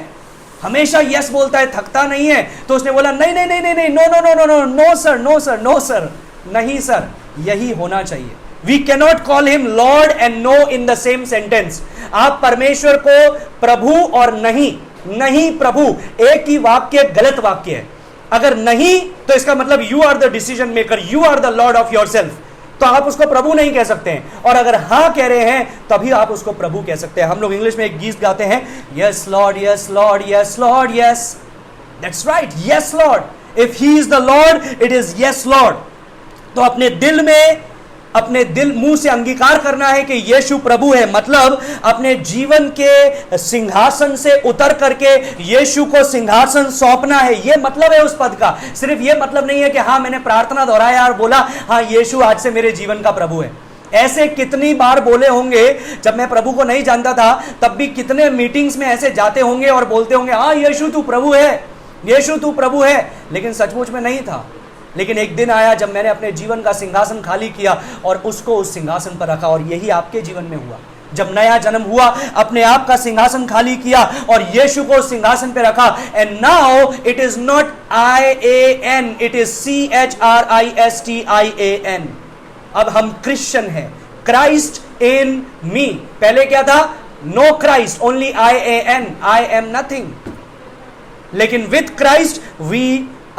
हमेशा यस बोलता है, थकता नहीं है। तो उसने बोला, नहीं नहीं नहीं नहीं, no no no no no no sir, no sir, no sir, नहीं सर, यही होना चाहिए। We cannot call him Lord and no in the same sentence। आप परमेश्वर को प्रभु और नहीं प्रभु एक ही वाक्य गलत वाक्य है। अगर नहीं तो इसका मतलब you are the decision maker, you are the lord of yourself, तो आप उसको प्रभु नहीं कह सकते हैं। और अगर हाँ कह रहे हैं तभी आप उसको प्रभु कह सकते हैं। हम लोग इंग्लिश में एक गीत गाते हैं, yes Lord yes Lord yes Lord yes, that's right, yes Lord. If he is the Lord it is yes Lord. तो अपने दिल मुंह से अंगीकार करना है कि यीशु प्रभु है, मतलब अपने जीवन के सिंहासन से उतर करके यीशु को सिंहासन सौंपना है। यह मतलब है उस पद का। सिर्फ यह मतलब नहीं है कि हाँ मैंने प्रार्थना दोहराया और बोला हाँ यीशु आज से मेरे जीवन का प्रभु है। ऐसे कितनी बार बोले होंगे, जब मैं प्रभु को नहीं जानता था तब भी कितने मीटिंग्स में ऐसे जाते होंगे और बोलते होंगे हाँ यीशु तू प्रभु है, यीशु तू प्रभु है, लेकिन सचमुच में नहीं था। लेकिन एक दिन आया जब मैंने अपने जीवन का सिंहासन खाली किया और उसको उस सिंहासन पर रखा। और यही आपके जीवन में हुआ। जब नया जन्म हुआ, अपने आप का सिंहासन खाली किया और यीशु को सिंहासन पे रखा। And now it is not IAN, it is CHRISTIAN। अब हम क्रिश्चियन हैं, क्राइस्ट इन मी। पहले क्या था? No Christ, only IAN, I am nothing. लेकिन with Christ we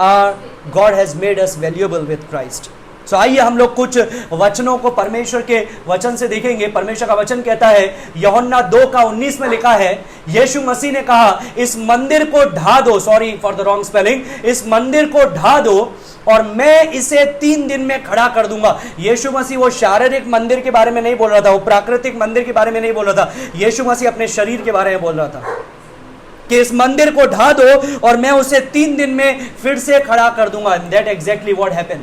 are, God has made us valuable with Christ। So आइए हम लोग कुछ वचनों को परमेश्वर के वचन से देखेंगे। परमेश्वर का वचन कहता है, यूहन्ना 2:19 में लिखा है, यीशु मसीह ने कहा इस मंदिर को ढा दो, sorry for the wrong spelling, इस मंदिर को ढा दो और मैं इसे 3 दिन में खड़ा कर दूंगा। यीशु मसीह वो शारीरिक मंदिर के बारे में नहीं बोल रहा था, वो प्राकृतिक मंदिर के बारे में नहीं बोल रहा था। यीशु मसीह अपने शरीर के बारे में बोल रहा था कि इस मंदिर को ढा दो और मैं उसे 3 दिन में फिर से खड़ा कर दूंगा। That exactly what happened.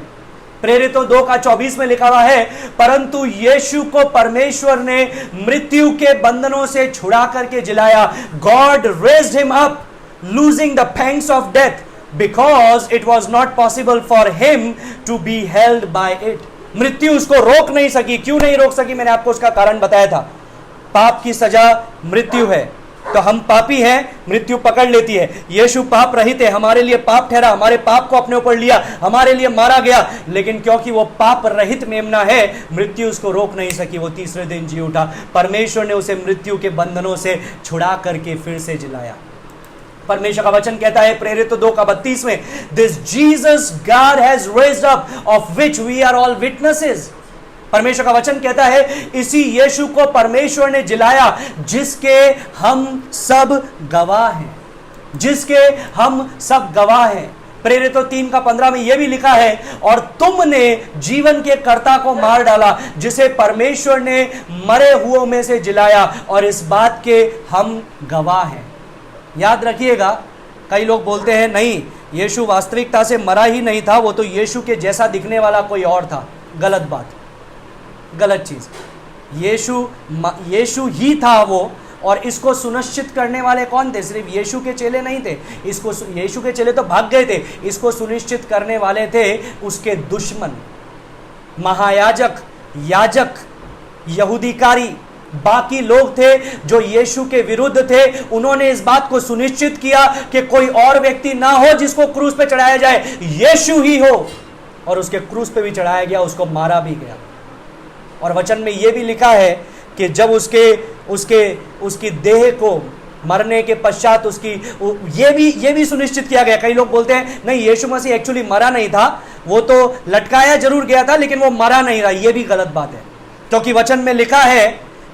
प्रेरितों 2:24 में लिखा हुआ है, परंतु यीशु को परमेश्वर ने मृत्यु के बंधनों से छुड़ा करके जिलाया। God raised him up losing the pangs of death because it was not possible for him to be held by it. मृत्यु उसको रोक नहीं सकी। क्यों नहीं रोक सकी? मैंने आपको उसका कारण बताया था। पाप की सजा मृत्यु है, तो हम पापी हैं, मृत्यु पकड़ लेती है। यीशु पाप रहित है, हमारे लिए पाप ठहरा, हमारे पाप को अपने ऊपर लिया, हमारे लिए मारा गया। लेकिन क्योंकि वो पाप रहित मेमना है, मृत्यु उसको रोक नहीं सकी। वो तीसरे दिन जी उठा। परमेश्वर ने उसे मृत्यु के बंधनों से छुड़ा करके फिर से जिलाया। परमेश्वर का वचन कहता है प्रेरित 2:32 में, this Jesus God has raised up of which we are all witnesses. परमेश्वर का वचन कहता है इसी यीशु को परमेश्वर ने जिलाया जिसके हम सब गवाह हैं, जिसके हम सब गवाह हैं। प्रेरितों 3:15 में यह भी लिखा है, और तुमने जीवन के कर्ता को मार डाला जिसे परमेश्वर ने मरे हुओं में से जिलाया, और इस बात के हम गवाह हैं। याद रखिएगा, कई लोग बोलते हैं नहीं यीशु वास्तविकता से मरा ही नहीं था, वो तो यीशु के जैसा दिखने वाला कोई और था। गलत बात, गलत चीज। यीशु ही था वो। और इसको सुनिश्चित करने वाले कौन थे? सिर्फ यीशु के चेले नहीं थे। इसको, यीशु के चेले तो भाग गए थे, इसको सुनिश्चित करने वाले थे उसके दुश्मन, महायाजक, याजक, यहूदीकारी, बाकी लोग थे जो यीशु के विरुद्ध थे। उन्होंने इस बात को सुनिश्चित किया कि कोई और व्यक्ति ना हो जिसको क्रूस पे चढ़ाया जाए, यीशु ही हो। और उसके क्रूस पे भी चढ़ाया गया, उसको मारा भी गया। और वचन में यह भी लिखा है कि जब उसकी देह को मरने के पश्चात उसकी ये भी सुनिश्चित किया गया। कई लोग बोलते हैं नहीं यीशु मसीह एक्चुअली मरा नहीं था, वो तो लटकाया जरूर गया था लेकिन वो मरा नहीं रहा। ये भी गलत बात है, क्योंकि वचन में लिखा है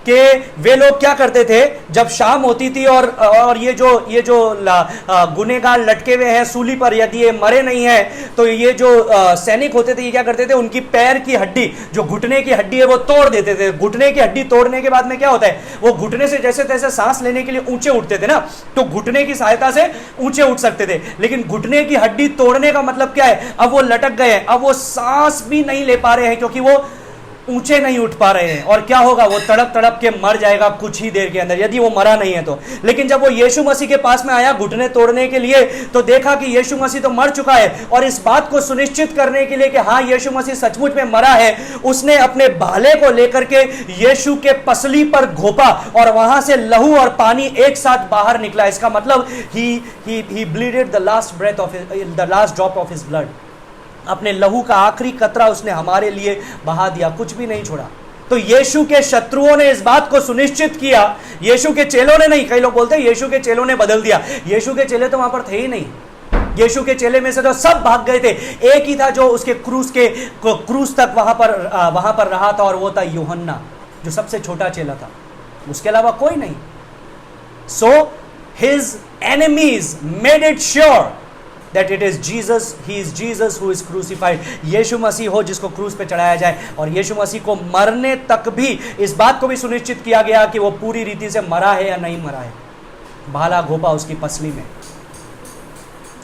कि वे लोग क्या करते थे, जब शाम होती थी और ये जो गुनेगार लटके हुए हैं सूली पर, यदि ये मरे नहीं हैं तो ये जो सैनिक होते थे ये क्या करते थे, उनकी पैर की हड्डी, जो घुटने की हड्डी है वो तोड़ देते थे। घुटने की हड्डी तोड़ने के बाद में क्या होता है, वो घुटने से जैसे तैसे सांस लेने के लिए ऊंचे उठते थे ना, तो घुटने की सहायता से ऊंचे उठ सकते थे। लेकिन घुटने की हड्डी तोड़ने का मतलब क्या है, अब वो लटक गए हैं, अब वो सांस भी नहीं ले पा रहे हैं, क्योंकि वो ऊंचे नहीं उठ पा रहे हैं, और क्या होगा, वो तड़प तड़प के मर जाएगा कुछ ही देर के अंदर, यदि वो मरा नहीं है तो। लेकिन जब वो यीशु मसीह के पास में आया घुटने तोड़ने के लिए, तो देखा कि यीशु मसीह तो मर चुका है, और इस बात को सुनिश्चित करने के लिए कि हाँ यीशु मसीह सचमुच में मरा है, उसने अपने भाले को लेकर के यीशु के पसली पर घोपा, और वहां से लहू और पानी एक साथ बाहर निकला। इसका मतलब he bleeded the last breath of the last drop of his blood. अपने लहू का आखिरी कतरा उसने हमारे लिए बहा दिया, कुछ भी नहीं छोड़ा। तो यीशु के शत्रुओं ने इस बात को सुनिश्चित किया, यीशु के चेलों ने नहीं। कई लोग बोलते हैं यीशु के चेलों ने बदल दिया, यीशु के चेले तो वहां पर थे ही नहीं। यीशु के चेले में से तो सब भाग गए थे, एक ही था जो उसके क्रूस तक वहां पर रहा था, और वो था यूहन्ना, जो सबसे छोटा चेला था। उसके अलावा कोई नहीं। So his enemies made it sure that it is Jesus, he is Jesus who is crucified। यीशु मसीह हो जिसको क्रूस पे चढ़ाया जाए, और यीशु मसीह को मरने तक भी इस बात को भी सुनिश्चित किया गया कि वो पूरी रीति से मरा है या नहीं मरा है। भाला घोपा उसकी पसली में।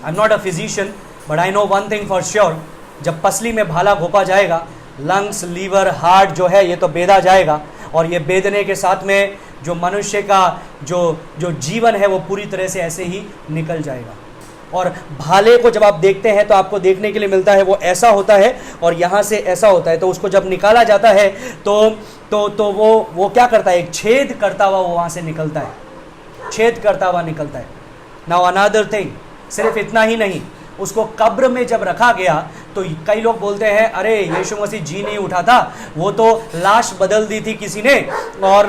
आई am not a physician but I know one thing for sure, जब पसली में भाला घोपा जाएगा, लंग्स, लीवर, हार्ट जो है ये तो बेदा जाएगा, और ये बेदने के साथ में जो मनुष्य का जो जीवन है वो पूरी तरह से ऐसे ही निकल जाएगा। और भाले को जब आप देखते हैं तो आपको देखने के लिए मिलता है वो ऐसा होता है, और यहाँ से ऐसा होता है। तो उसको जब निकाला जाता है तो वो क्या करता है, एक छेद करता हुआ वो वहाँ से निकलता है, छेद करता हुआ निकलता है। नाउ अनदर थिंग, सिर्फ इतना ही नहीं, उसको कब्र में जब रखा गया तो कई लोग बोलते हैं अरे यीशु मसीह जी नहीं उठा था, वो तो लाश बदल दी थी किसी ने, और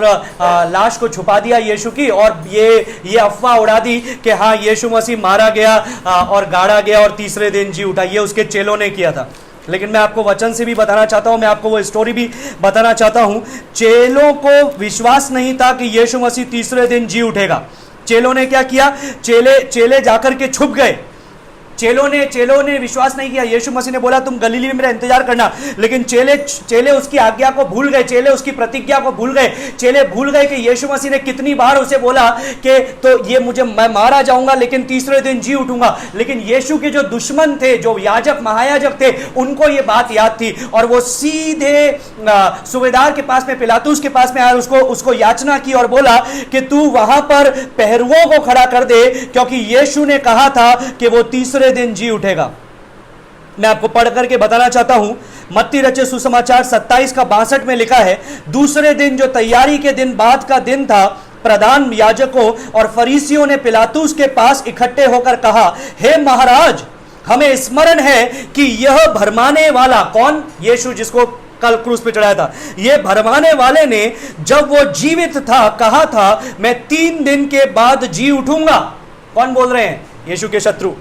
लाश को छुपा दिया यीशु की, और ये अफवाह उड़ा दी कि हाँ यीशु मसीह मारा गया और गाड़ा गया और तीसरे दिन जी उठा। ये उसके चेलों ने किया था। लेकिन मैं आपको वचन से भी बताना चाहता हूं, मैं आपको वो स्टोरी भी बताना चाहता हूं। चेलों को विश्वास नहीं था कि यीशु मसीह तीसरे दिन जी उठेगा। चेलों ने क्या किया, चेले जाकर के छुप गए। चेलों ने विश्वास नहीं किया। यीशु मसीह ने बोला तुम गलीली में मेरा इंतजार करना, लेकिन चेले उसकी आज्ञा को भूल गए, चेले उसकी प्रतिज्ञा को भूल गए। चेले भूल गए कि यीशु मसीह ने कितनी बार उसे बोला कि तो ये मैं मारा जाऊंगा लेकिन तीसरे दिन जी उठूंगा। लेकिन यीशु के जो दुश्मन थे, जो याजक महायाजक थे, उनको ये बात याद थी, और वो सीधे सूबेदार के पास में, पिलातुस के पास में आया, उसको याचना की और बोला कि तू वहां पर पहरुओं को खड़ा कर दे, क्योंकि यीशु ने कहा था कि वो तीसरे दिन जी उठेगा। मैं आपको पढ़ करके बताना चाहता हूं, मत्ती रचित सुसमाचार 27 का 62 में लिखा है, दूसरे दिन जो तैयारी के दिन बाद का दिन था, प्रधान याजकों और फरीसियों ने पिलातुस के पास इकट्ठे होकर कहा, हे महाराज, हमें स्मरण है कि यह भरमाने वाला, कौन, यीशु जिसको कल क्रूस पे चढ़ाया था, ये भरमाने वाले ने जब वो जीवित था कहा था मैं 3 दिन के बाद जी उठूंगा। कौन बोल रहे हैं, यीशु के शत्रु।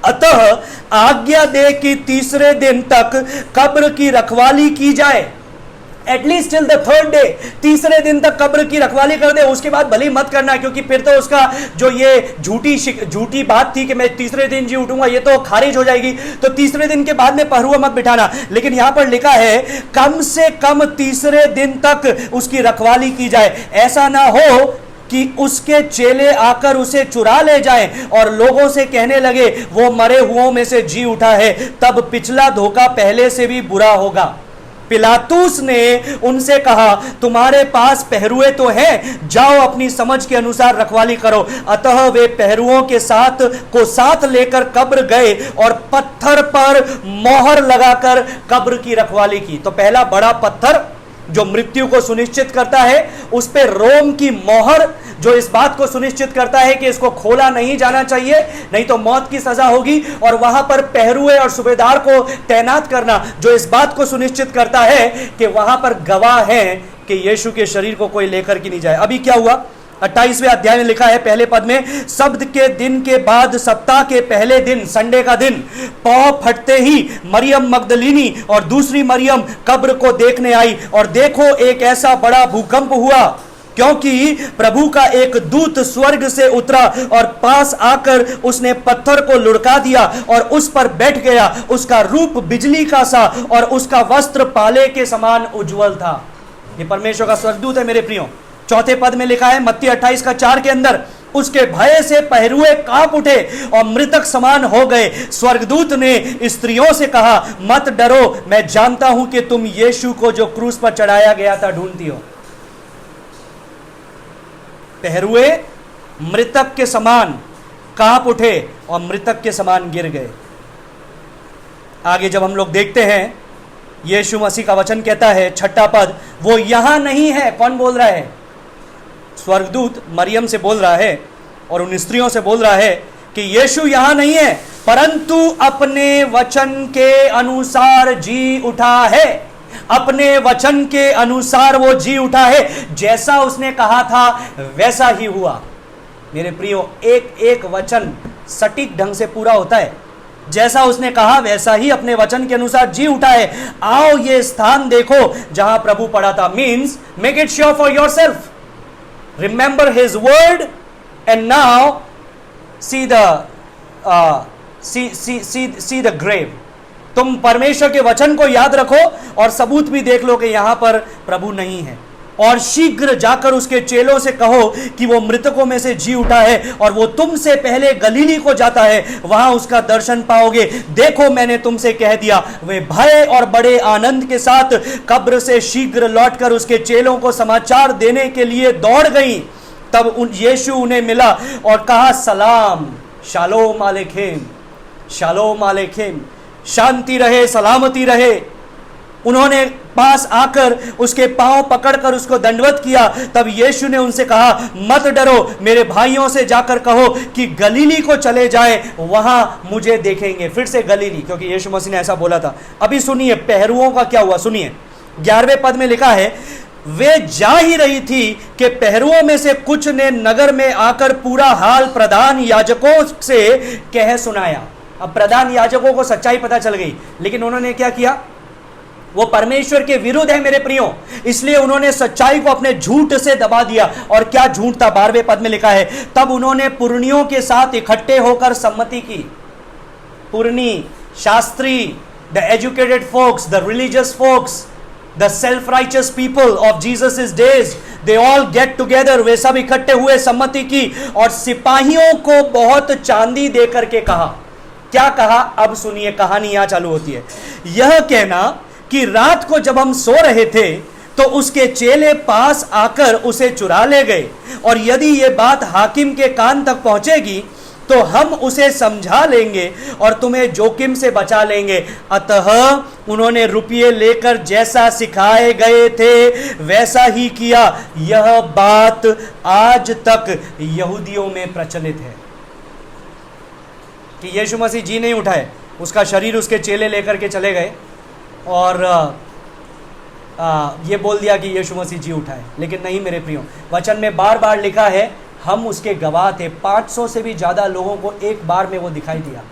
अतः आज्ञा दे कि तीसरे दिन तक कब्र की रखवाली की जाए, at least till the 3rd day, तीसरे दिन तक कब्र की रखवाली कर दे, उसके बाद भली मत करना, क्योंकि फिर तो उसका जो ये झूठी बात थी कि मैं तीसरे दिन जी उठूंगा, ये तो खारिज हो जाएगी। तो तीसरे दिन के बाद में पहरुआ मत बिठाना। लेकिन यहां पर लिखा है कम से कम तीसरे दिन तक उसकी रखवाली की जाए, ऐसा ना हो कि उसके चेले आकर उसे चुरा ले जाएं और लोगों से कहने लगे वो मरे हुओं में से जी उठा है, तब पिछला धोखा पहले से भी बुरा होगा। पिलातुस ने उनसे कहा तुम्हारे पास पहरुए तो हैं, जाओ अपनी समझ के अनुसार रखवाली करो। अतः वे पहरुओं के साथ लेकर कब्र गए और पत्थर पर मोहर लगाकर कब्र की रखवाली की। तो पहला बड़ा पत्थर जो मृत्यु को सुनिश्चित करता है, उस पे रोम की मोहर जो इस बात को सुनिश्चित करता है कि इसको खोला नहीं जाना चाहिए, नहीं तो मौत की सजा होगी। और वहां पर पहरुए और सूबेदार को तैनात करना जो इस बात को सुनिश्चित करता है कि वहां पर गवाह हैं कि यीशु के शरीर को कोई लेकर के नहीं जाए। अभी क्या हुआ, 28वें अध्याय में लिखा है पहले पद में, शब्द के दिन के बाद सप्ताह के पहले दिन, संडे का दिन, पौ फटते ही मरियम मगदलीनी और दूसरी मरियम कब्र को देखने आई, और देखो एक ऐसा बड़ा भूकंप हुआ, क्योंकि प्रभु का एक दूत स्वर्ग से उतरा और पास आकर उसने पत्थर को लुढ़का दिया और उस पर बैठ गया। उसका रूप बिजली का सा और उसका वस्त्र पाले के समान उज्जवल था। ये परमेश्वर का स्वर्गदूत है मेरे प्रियो। 4 पद में लिखा है मत्ती 28 का 4 के अंदर, उसके भय से पहरुए कांप उठे और मृतक समान हो गए। स्वर्गदूत ने स्त्रियों से कहा, मत डरो, मैं जानता हूं कि तुम यीशु को जो क्रूस पर चढ़ाया गया था ढूंढती हो। पहरुए मृतक के समान कांप उठे और मृतक के समान गिर गए। आगे जब हम लोग देखते हैं, यीशु मसीह का वचन कहता है 6 पद, वो यहां नहीं है। कौन बोल रहा है? स्वर्गदूत मरियम से बोल रहा है और उन स्त्रियों से बोल रहा है कि यीशु यहां नहीं है, परंतु अपने वचन के अनुसार जी उठा है। अपने वचन के अनुसार वो जी उठा है। जैसा उसने कहा था वैसा ही हुआ। मेरे प्रियो, एक एक वचन सटीक ढंग से पूरा होता है। जैसा उसने कहा वैसा ही अपने वचन के अनुसार जी उठा है। आओ ये स्थान देखो जहां प्रभु पड़ा था। Means make it sure for yourself, remember his word and now see the grave. तुम परमेश्वर के वचन को याद रखो और सबूत भी देख लो कि यहां पर प्रभु नहीं है। और शीघ्र जाकर उसके चेलों से कहो कि वो मृतकों में से जी उठा है और वो तुमसे पहले गलीली को जाता है, वहां उसका दर्शन पाओगे। देखो, मैंने तुमसे कह दिया। वे भय और बड़े आनंद के साथ कब्र से शीघ्र लौटकर उसके चेलों को समाचार देने के लिए दौड़ गई। तब यीशु उन्हें मिला और कहा, सलाम, शालोम अलैकुम, शालोम अलैकुम, शांति रहे, सलामती रहे। उन्होंने पास आकर उसके पांव पकड़कर उसको दंडवत किया। तब यीशु ने उनसे कहा, मत डरो, मेरे भाइयों से जाकर कहो कि गलीली को चले जाए, वहां मुझे देखेंगे। फिर से गलीली, क्योंकि यीशु मसीह ने ऐसा बोला था। अभी सुनिए पहरुओं का क्या हुआ, सुनिए 11वें पद में लिखा है, वे जा ही रही थी कि पहरुओं में से कुछ ने नगर में आकर पूरा हाल प्रधान याजकों से कह सुनाया। अब प्रधान याजकों को सच्चाई पता चल गई, लेकिन उन्होंने क्या किया? वो परमेश्वर के विरुद्ध है मेरे प्रियो, इसलिए उन्होंने सच्चाई को अपने झूठ से दबा दिया। और क्या झूठ था? 12वें पद में लिखा है, तब उन्होंने पुरनियों के साथ इकट्ठे होकर सम्मति की। पुरनी, शास्त्री, the educated folks, the religious folks, the self righteous people of Jesus days, they all get together. वे सब इकट्ठे हुए, सम्मति की और सिपाहियों को बहुत चांदी देकर के कहा। क्या कहा? अब सुनिए, कहानी यहां चालू होती है। यह कहना कि रात को जब हम सो रहे थे तो उसके चेले पास आकर उसे चुरा ले गए, और यदि यह बात हाकिम के कान तक पहुंचेगी तो हम उसे समझा लेंगे और तुम्हें जोखिम से बचा लेंगे। अतः उन्होंने रुपये लेकर जैसा सिखाए गए थे वैसा ही किया। यह बात आज तक यहूदियों में प्रचलित है कि यीशु मसीह जी नहीं उठाए, उसका शरीर उसके चेले लेकर के चले गए और ये बोल दिया कि यीशु मसीह जी उठाए। लेकिन नहीं मेरे प्रियो, वचन में बार बार लिखा है, हम उसके गवाह थे। 500 से भी ज़्यादा लोगों को एक बार में वो दिखाई दिया।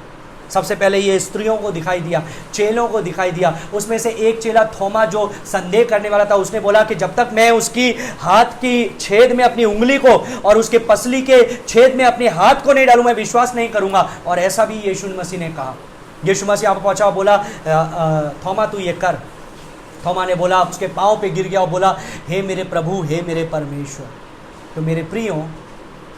सबसे पहले ये स्त्रियों को दिखाई दिया, चेलों को दिखाई दिया। उसमें से एक चेला थोमा जो संदेह करने वाला था, उसने बोला कि जब तक मैं उसकी हाथ की छेद में अपनी उंगली को और उसके पसली के छेद में अपने हाथ को नहीं डालूं, मैं विश्वास नहीं करूंगा। और ऐसा भी यीशु मसीह ने कहा। यीशु मसीह आप पहुंचा, बोला थोमा तू ये कर। थोमा ने बोला, उसके पाँव पे गिर गया और बोला, हे मेरे प्रभु, हे मेरे परमेश्वर। तो मेरे प्रियो,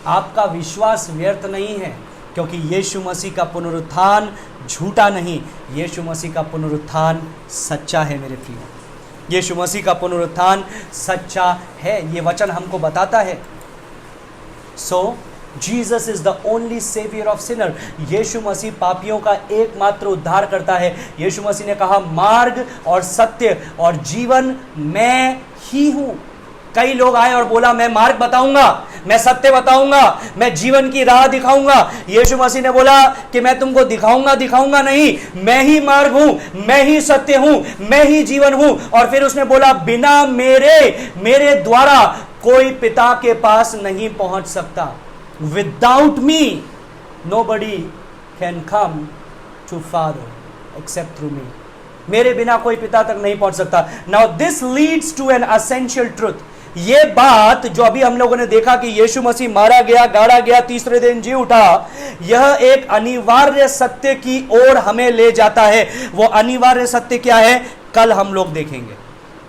आपका विश्वास व्यर्थ नहीं है, क्योंकि यीशु मसीह का पुनरुत्थान झूठा नहीं, यीशु मसीह का पुनरुत्थान सच्चा है मेरे प्रियो। यीशु मसीह का पुनरुत्थान सच्चा है, ये वचन हमको बताता है। So Jesus is the only saviour of sinner. यीशु मसीह पापियों का एकमात्र उद्धार करता है। यीशु मसीह ने कहा, मार्ग और सत्य और जीवन मैं ही हूं। कई लोग आए और बोला, मैं मार्ग बताऊंगा, मैं सत्य बताऊंगा, मैं जीवन की राह दिखाऊंगा। यीशु मसीह ने बोला कि मैं तुमको दिखाऊंगा नहीं, मैं ही मार्ग हूं, मैं ही सत्य हूं, मैं ही जीवन हूं। और फिर उसने बोला, बिना मेरे द्वारा कोई पिता के पास नहीं पहुंच सकता। Without me, nobody can come to Father except through me. मेरे बिना कोई पिता तक नहीं पहुंच सकता। Now this leads to an essential truth. ये बात जो अभी हम लोगों ने देखा कि यीशु मसीह मारा गया, गाड़ा गया, तीसरे दिन जी उठा, यह एक अनिवार्य सत्य की ओर हमें ले जाता है। वो अनिवार्य सत्य क्या है, कल हम लोग देखेंगे।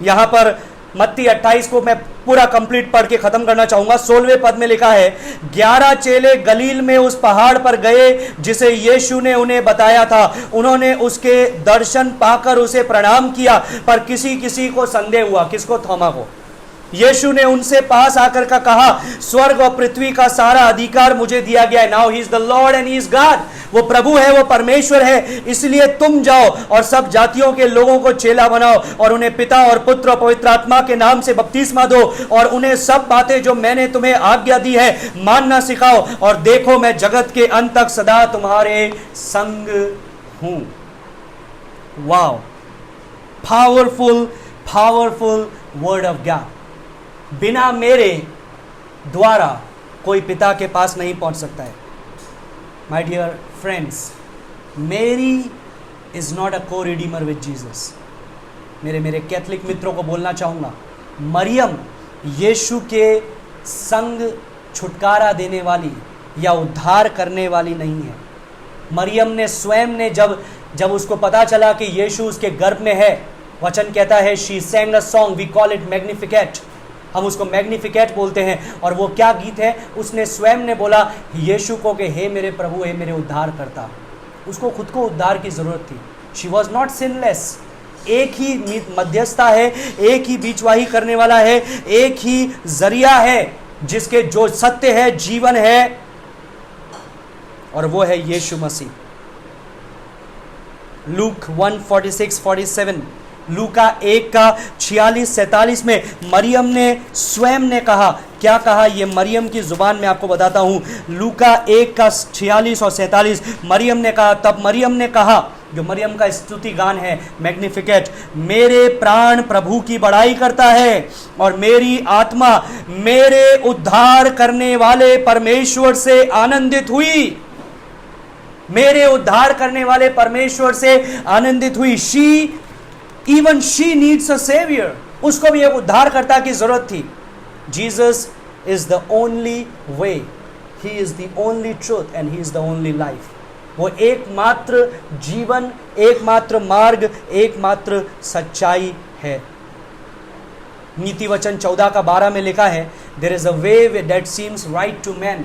यहां पर मत्ती 28 को मैं पूरा कंप्लीट पढ़ के खत्म करना चाहूंगा। 16वें पद में लिखा है, 11 चेले गलील में उस पहाड़ पर गए जिसे यीशु ने उन्हें बताया था। उन्होंने उसके दर्शन पाकर उसे प्रणाम किया, पर किसी किसी को संदेह हुआ। किसको? थोमा को। यीशु ने उनसे पास आकर का कहा, स्वर्ग और पृथ्वी का सारा अधिकार मुझे दिया गया है। Now he is the Lord and he is God. वो प्रभु है, वो परमेश्वर है। इसलिए तुम जाओ और सब जातियों के लोगों को चेला बनाओ और उन्हें पिता और पुत्र और पवित्र आत्मा के नाम से बपतिस्मा दो और उन्हें सब बातें जो मैंने तुम्हें आज्ञा दी है मानना सिखाओ, और देखो मैं जगत के अंत तक सदा तुम्हारे संग हूं। Wow, powerful powerful word of God. बिना मेरे द्वारा कोई पिता के पास नहीं पहुंच सकता है। माय डियर फ्रेंड्स, मेरी इज नॉट अ को रिडीमर विद जीसस। मेरे कैथलिक मित्रों को बोलना चाहूंगा, मरियम यीशु के संग छुटकारा देने वाली या उद्धार करने वाली नहीं है। मरियम ने स्वयं ने जब उसको पता चला कि यीशु उसके गर्भ में है, वचन कहता है she sang a song, we call it magnificat। हम उसको मैग्निफिकेट बोलते हैं। और वो क्या गीत है? उसने स्वयं ने बोला यीशु को कि हे मेरे प्रभु, हे मेरे उद्धार करता। उसको खुद को उद्धार की जरूरत थी। She was not sinless. एक ही मध्यस्थता है, एक ही बीचवाही करने वाला है, एक ही जरिया है जिसके जो सत्य है, जीवन है, और वो है यीशु मसीह। लूक 1:46-47, लूका 1 का 46-47 में मरियम ने स्वयं ने कहा। क्या कहा? ये मरियम की जुबान में आपको बताता हूं। लूका 1 का 46 और 47, मरियम ने कहा, तब मरियम ने कहा, जो मरियम का स्तुति गान है मैग्निफिकेट, मेरे प्राण प्रभु की बड़ाई करता है और मेरी आत्मा मेरे उद्धार करने वाले परमेश्वर से आनंदित हुई। मेरे उद्धार करने वाले परमेश्वर से आनंदित हुई। Even she needs a savior। उसको भी एक उद्धारकर्ता की जरूरत थी। Jesus is the only way, he is the only truth and he is the only life। वो एकमात्र जीवन, एकमात्र मार्ग, एकमात्र सच्चाई है। नीति वचन 14 का 12 में लिखा है, there is a way that seems right to man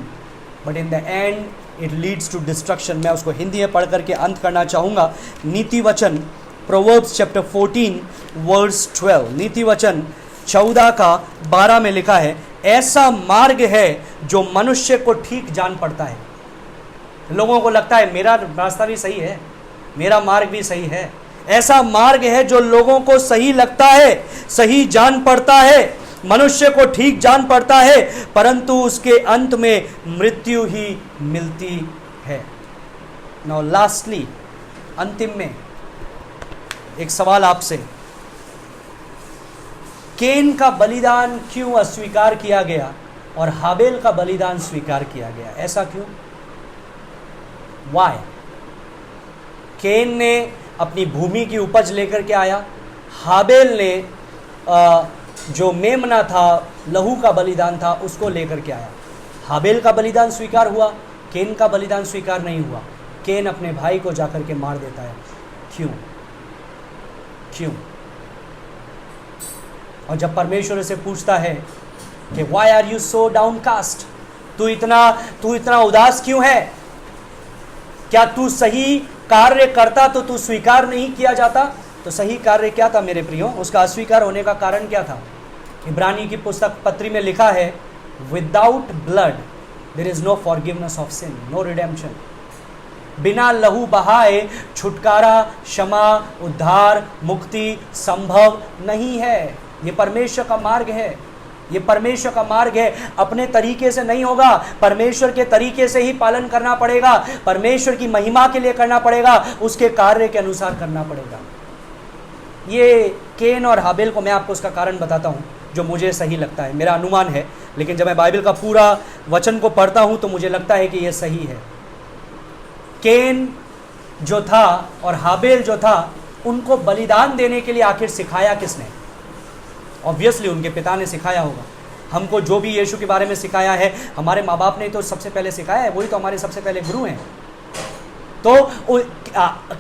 but in the end it leads to destruction। मैं उसको हिंदी में पढ़ करके अंत करना चाहूंगा। नीति वचन Proverbs chapter 14 verse 12, नीति वचन 14 का 12 में लिखा है, ऐसा मार्ग है जो मनुष्य को ठीक जान पड़ता है। लोगों को लगता है मेरा रास्ता भी सही है, मेरा मार्ग भी सही है। ऐसा मार्ग है जो लोगों को सही लगता है, सही जान पड़ता है, मनुष्य को ठीक जान पड़ता है, परंतु उसके अंत में मृत्यु ही मिलती है। नाउ लास्टली, अंतिम में एक सवाल आपसे, केन का बलिदान क्यों अस्वीकार किया गया और हाबेल का बलिदान स्वीकार किया गया? ऐसा क्यों? वाई? केन ने अपनी भूमि की उपज लेकर के आया, हाबेल ने जो मेमना था, लहू का बलिदान था, उसको लेकर के आया। हाबेल का बलिदान स्वीकार हुआ, केन का बलिदान स्वीकार नहीं हुआ। केन अपने भाई को जाकर के मार देता है। क्यों? और जब परमेश्वर से पूछता है कि why are you so downcast, तू इतना उदास क्यों है? क्या तू सही कार्य करता तो तू स्वीकार नहीं किया जाता? तो सही कार्य क्या था मेरे प्रियो? उसका अस्वीकार होने का कारण क्या था? इब्रानी की पुस्तक पत्री में लिखा है, without blood there is no forgiveness of sin, no redemption. बिना लहू बहाए छुटकारा, क्षमा, उद्धार, मुक्ति संभव नहीं है। ये परमेश्वर का मार्ग है, ये परमेश्वर का मार्ग है। अपने तरीके से नहीं होगा, परमेश्वर के तरीके से ही पालन करना पड़ेगा, परमेश्वर की महिमा के लिए करना पड़ेगा, उसके कार्य के अनुसार करना पड़ेगा। ये केन और हाबेल को मैं आपको उसका कारण बताता हूँ जो मुझे सही लगता है, मेरा अनुमान है, लेकिन जब मैं बाइबल का पूरा वचन को पढ़ता हूँ तो मुझे लगता है कि ये सही है। केन जो था और हाबेल जो था, उनको बलिदान देने के लिए आखिर सिखाया किसने? ऑब्वियसली उनके पिता ने सिखाया होगा। हमको जो भी यीशु के बारे में सिखाया है, हमारे माँ बाप ने तो सबसे पहले सिखाया है, वही तो हमारे सबसे पहले गुरु हैं। तो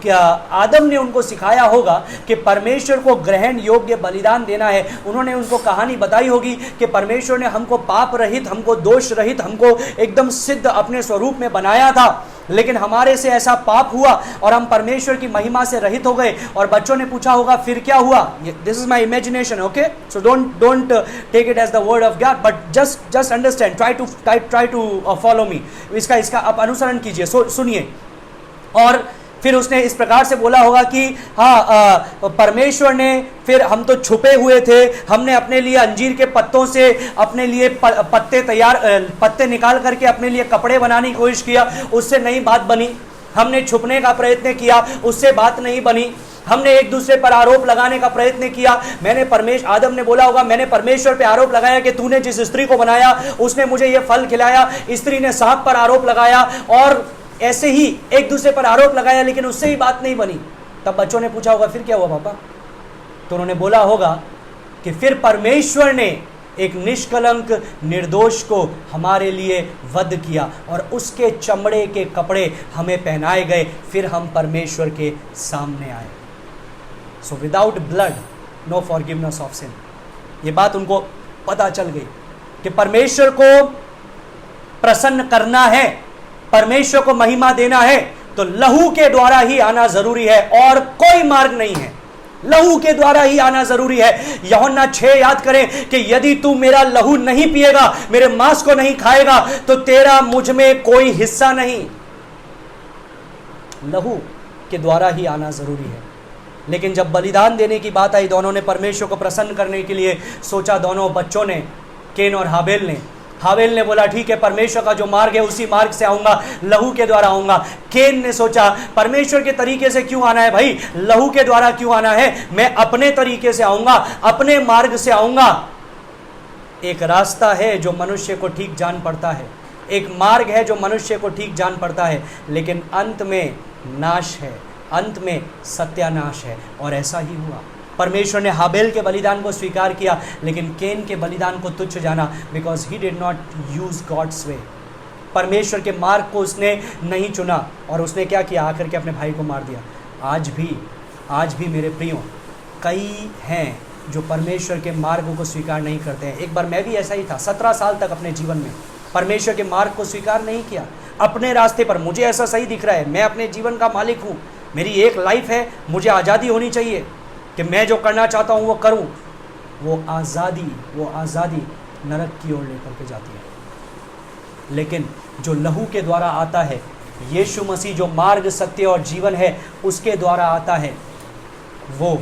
क्या आदम ने उनको सिखाया होगा कि परमेश्वर को ग्रहण योग्य बलिदान देना है। उन्होंने उनको कहानी बताई होगी कि परमेश्वर ने हमको पाप रहित, हमको दोष रहित, हमको एकदम सिद्ध अपने स्वरूप में बनाया था, लेकिन हमारे से ऐसा पाप हुआ और हम परमेश्वर की महिमा से रहित हो गए। और बच्चों ने पूछा होगा फिर क्या हुआ। This is my imagination, okay, so don't take it as the word of God, but just understand, try to follow me. इसका आप अनुसरण कीजिए, सुनिए। और फिर उसने इस प्रकार से बोला होगा कि हाँ, परमेश्वर ने, फिर हम तो छुपे हुए थे, हमने अपने लिए अंजीर के पत्तों से अपने लिए पत्ते निकाल करके अपने लिए कपड़े बनाने की कोशिश किया, उससे नहीं बात बनी। हमने छुपने का प्रयत्न किया, उससे बात नहीं बनी। हमने एक दूसरे पर आरोप लगाने का प्रयत्न किया। आदम ने बोला होगा, मैंने परमेश्वर पे आरोप लगाया कि तूने जिस स्त्री को बनाया उसने मुझे ये फल खिलाया। स्त्री ने सांप पर आरोप लगाया और ऐसे ही एक दूसरे पर आरोप लगाया, लेकिन उससे ही बात नहीं बनी। तब बच्चों ने पूछा होगा फिर क्या हुआ पापा? तो उन्होंने बोला होगा कि फिर परमेश्वर ने एक निष्कलंक निर्दोष को हमारे लिए वध किया और उसके चमड़े के कपड़े हमें पहनाए गए, फिर हम परमेश्वर के सामने आए। So without blood no forgiveness of sin. ये बात उनको पता चल गई कि परमेश्वर को प्रसन्न करना है, परमेश्वर को महिमा देना है, तो लहू के द्वारा ही आना जरूरी है और कोई मार्ग नहीं है। लहू के द्वारा ही आना जरूरी है। यूहन्ना 6 याद करें कि यदि तू मेरा लहू नहीं पिएगा, मेरे मांस को नहीं खाएगा, तो तेरा मुझ में कोई हिस्सा नहीं। लहू के द्वारा ही आना जरूरी है। लेकिन जब बलिदान देने की बात आई, दोनों ने परमेश्वर को प्रसन्न करने के लिए सोचा। दोनों बच्चों ने, केन और हाबेल ने बोला ठीक है, परमेश्वर का जो मार्ग है उसी मार्ग से आऊंगा, लहू के द्वारा आऊंगा। केन ने सोचा परमेश्वर के तरीके से क्यों आना है भाई, लहू के द्वारा क्यों आना है, मैं अपने तरीके से आऊंगा, अपने मार्ग से आऊंगा। एक रास्ता है जो मनुष्य को ठीक जान पड़ता है, एक मार्ग है जो मनुष्य को ठीक जान पड़ता है, लेकिन अंत में नाश है, अंत में सत्यानाश है। और ऐसा ही हुआ। परमेश्वर ने हाबेल के बलिदान को स्वीकार किया, लेकिन केन के बलिदान को तुच्छ जाना, because he did not use God's way. परमेश्वर के मार्ग को उसने नहीं चुना और उसने क्या किया, आकर के अपने भाई को मार दिया। आज भी मेरे प्रियो, कई हैं जो परमेश्वर के मार्ग को स्वीकार नहीं करते हैं। एक बार मैं भी ऐसा ही था, 17 साल तक अपने जीवन में परमेश्वर के मार्ग को स्वीकार नहीं किया। अपने रास्ते पर मुझे ऐसा सही दिख रहा है, मैं अपने जीवन का मालिक हूँ, मेरी एक लाइफ है, मुझे आज़ादी होनी चाहिए कि मैं जो करना चाहता हूँ वो करूँ। वो आज़ादी नरक की ओर लेकर के जाती है। लेकिन जो लहू के द्वारा आता है, यीशु मसीह जो मार्ग, सत्य और जीवन है, उसके द्वारा आता है, वो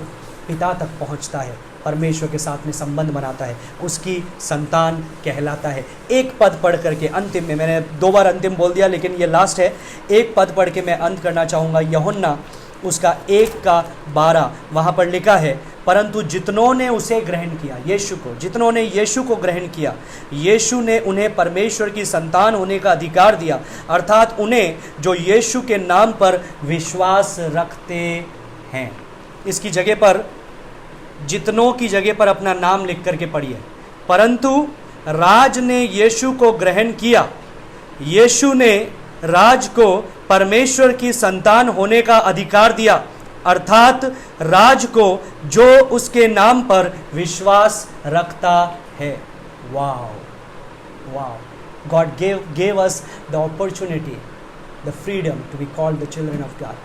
पिता तक पहुँचता है, परमेश्वर के साथ में संबंध बनाता है, उसकी संतान कहलाता है। एक पद पढ़ करके अंतिम में, मैंने 2 बार अंतिम बोल दिया लेकिन ये लास्ट है, एक पद पढ़ के मैं अंत करना चाहूँगा। यूहन्ना उसका 1:12, वहाँ पर लिखा है, परंतु जितनों ने उसे ग्रहण किया, जितनों ने यीशु को ग्रहण किया, यीशु ने उन्हें परमेश्वर की संतान होने का अधिकार दिया, अर्थात उन्हें जो यीशु के नाम पर विश्वास रखते हैं। इसकी जगह पर, जितनों की जगह पर अपना नाम लिख करके पढ़िए। परंतु राज ने यीशु को ग्रहण किया, यीशु ने राज को परमेश्वर की संतान होने का अधिकार दिया, अर्थात राज को जो उसके नाम पर विश्वास रखता है। Wow, God gave us the opportunity, the freedom to be called the children of God।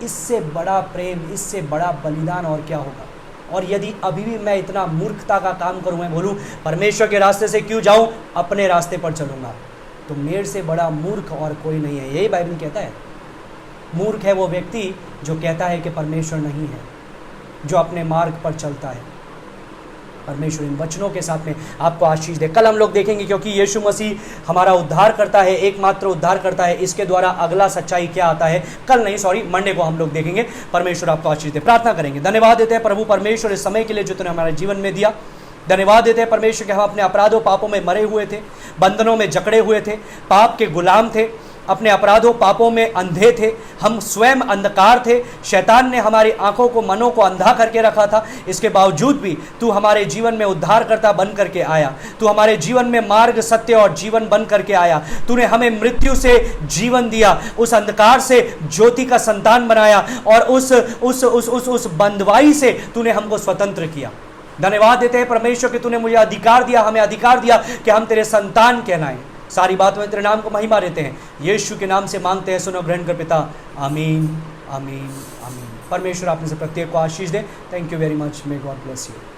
इससे बड़ा प्रेम, इससे बड़ा बलिदान और क्या होगा। और यदि अभी भी मैं इतना मूर्खता का काम करूं, मैं बोलूं परमेश्वर के रास्ते से क्यों जाऊं, अपने रास्ते पर चलूंगा, तो मेरे से बड़ा मूर्ख और कोई नहीं है। यही बाइबल कहता है। मूर्ख है वो व्यक्ति जो कहता है कि परमेश्वर नहीं है, जो अपने मार्ग पर चलता है। परमेश्वर इन वचनों के साथ में आपको आशीष दे। कल हम लोग देखेंगे, क्योंकि यीशु मसीह हमारा उद्धार करता है, एकमात्र उद्धार करता है, इसके द्वारा अगला सच्चाई क्या आता है, मंडे को हम लोग देखेंगे। परमेश्वर आपको आशीष दे। प्रार्थना करेंगे। धन्यवाद देते हैं प्रभु परमेश्वर इस समय के लिए जो तूने हमारे जीवन में दिया। धन्यवाद देते हैं परमेश्वर कि हम अपने अपराधों पापों में मरे हुए थे, बंधनों में जकड़े हुए थे, पाप के गुलाम थे, अपने अपराधों पापों में अंधे थे, हम स्वयं अंधकार थे, शैतान ने हमारी आंखों को, मनों को अंधा करके रखा था। इसके बावजूद भी तू हमारे जीवन में उद्धारकर्ता बन करके आया, तू हमारे जीवन में मार्ग, सत्य और जीवन बन करके आया। तूने हमें मृत्यु से जीवन दिया, उस अंधकार से ज्योति का संतान बनाया और उस बंधवाई से तूने हमको स्वतंत्र किया। धन्यवाद देते हैं परमेश्वर कि तूने मुझे अधिकार दिया, हमें अधिकार दिया कि हम तेरे संतान कहलाएं। सारी बातों में तेरे नाम को महिमा देते हैं, यीशु के नाम से मांगते हैं, सुनो ग्रहण कर पिता, आमीन आमीन आमीन। परमेश्वर आप में से प्रत्येक को आशीष दे। Thank you very much, may God bless you.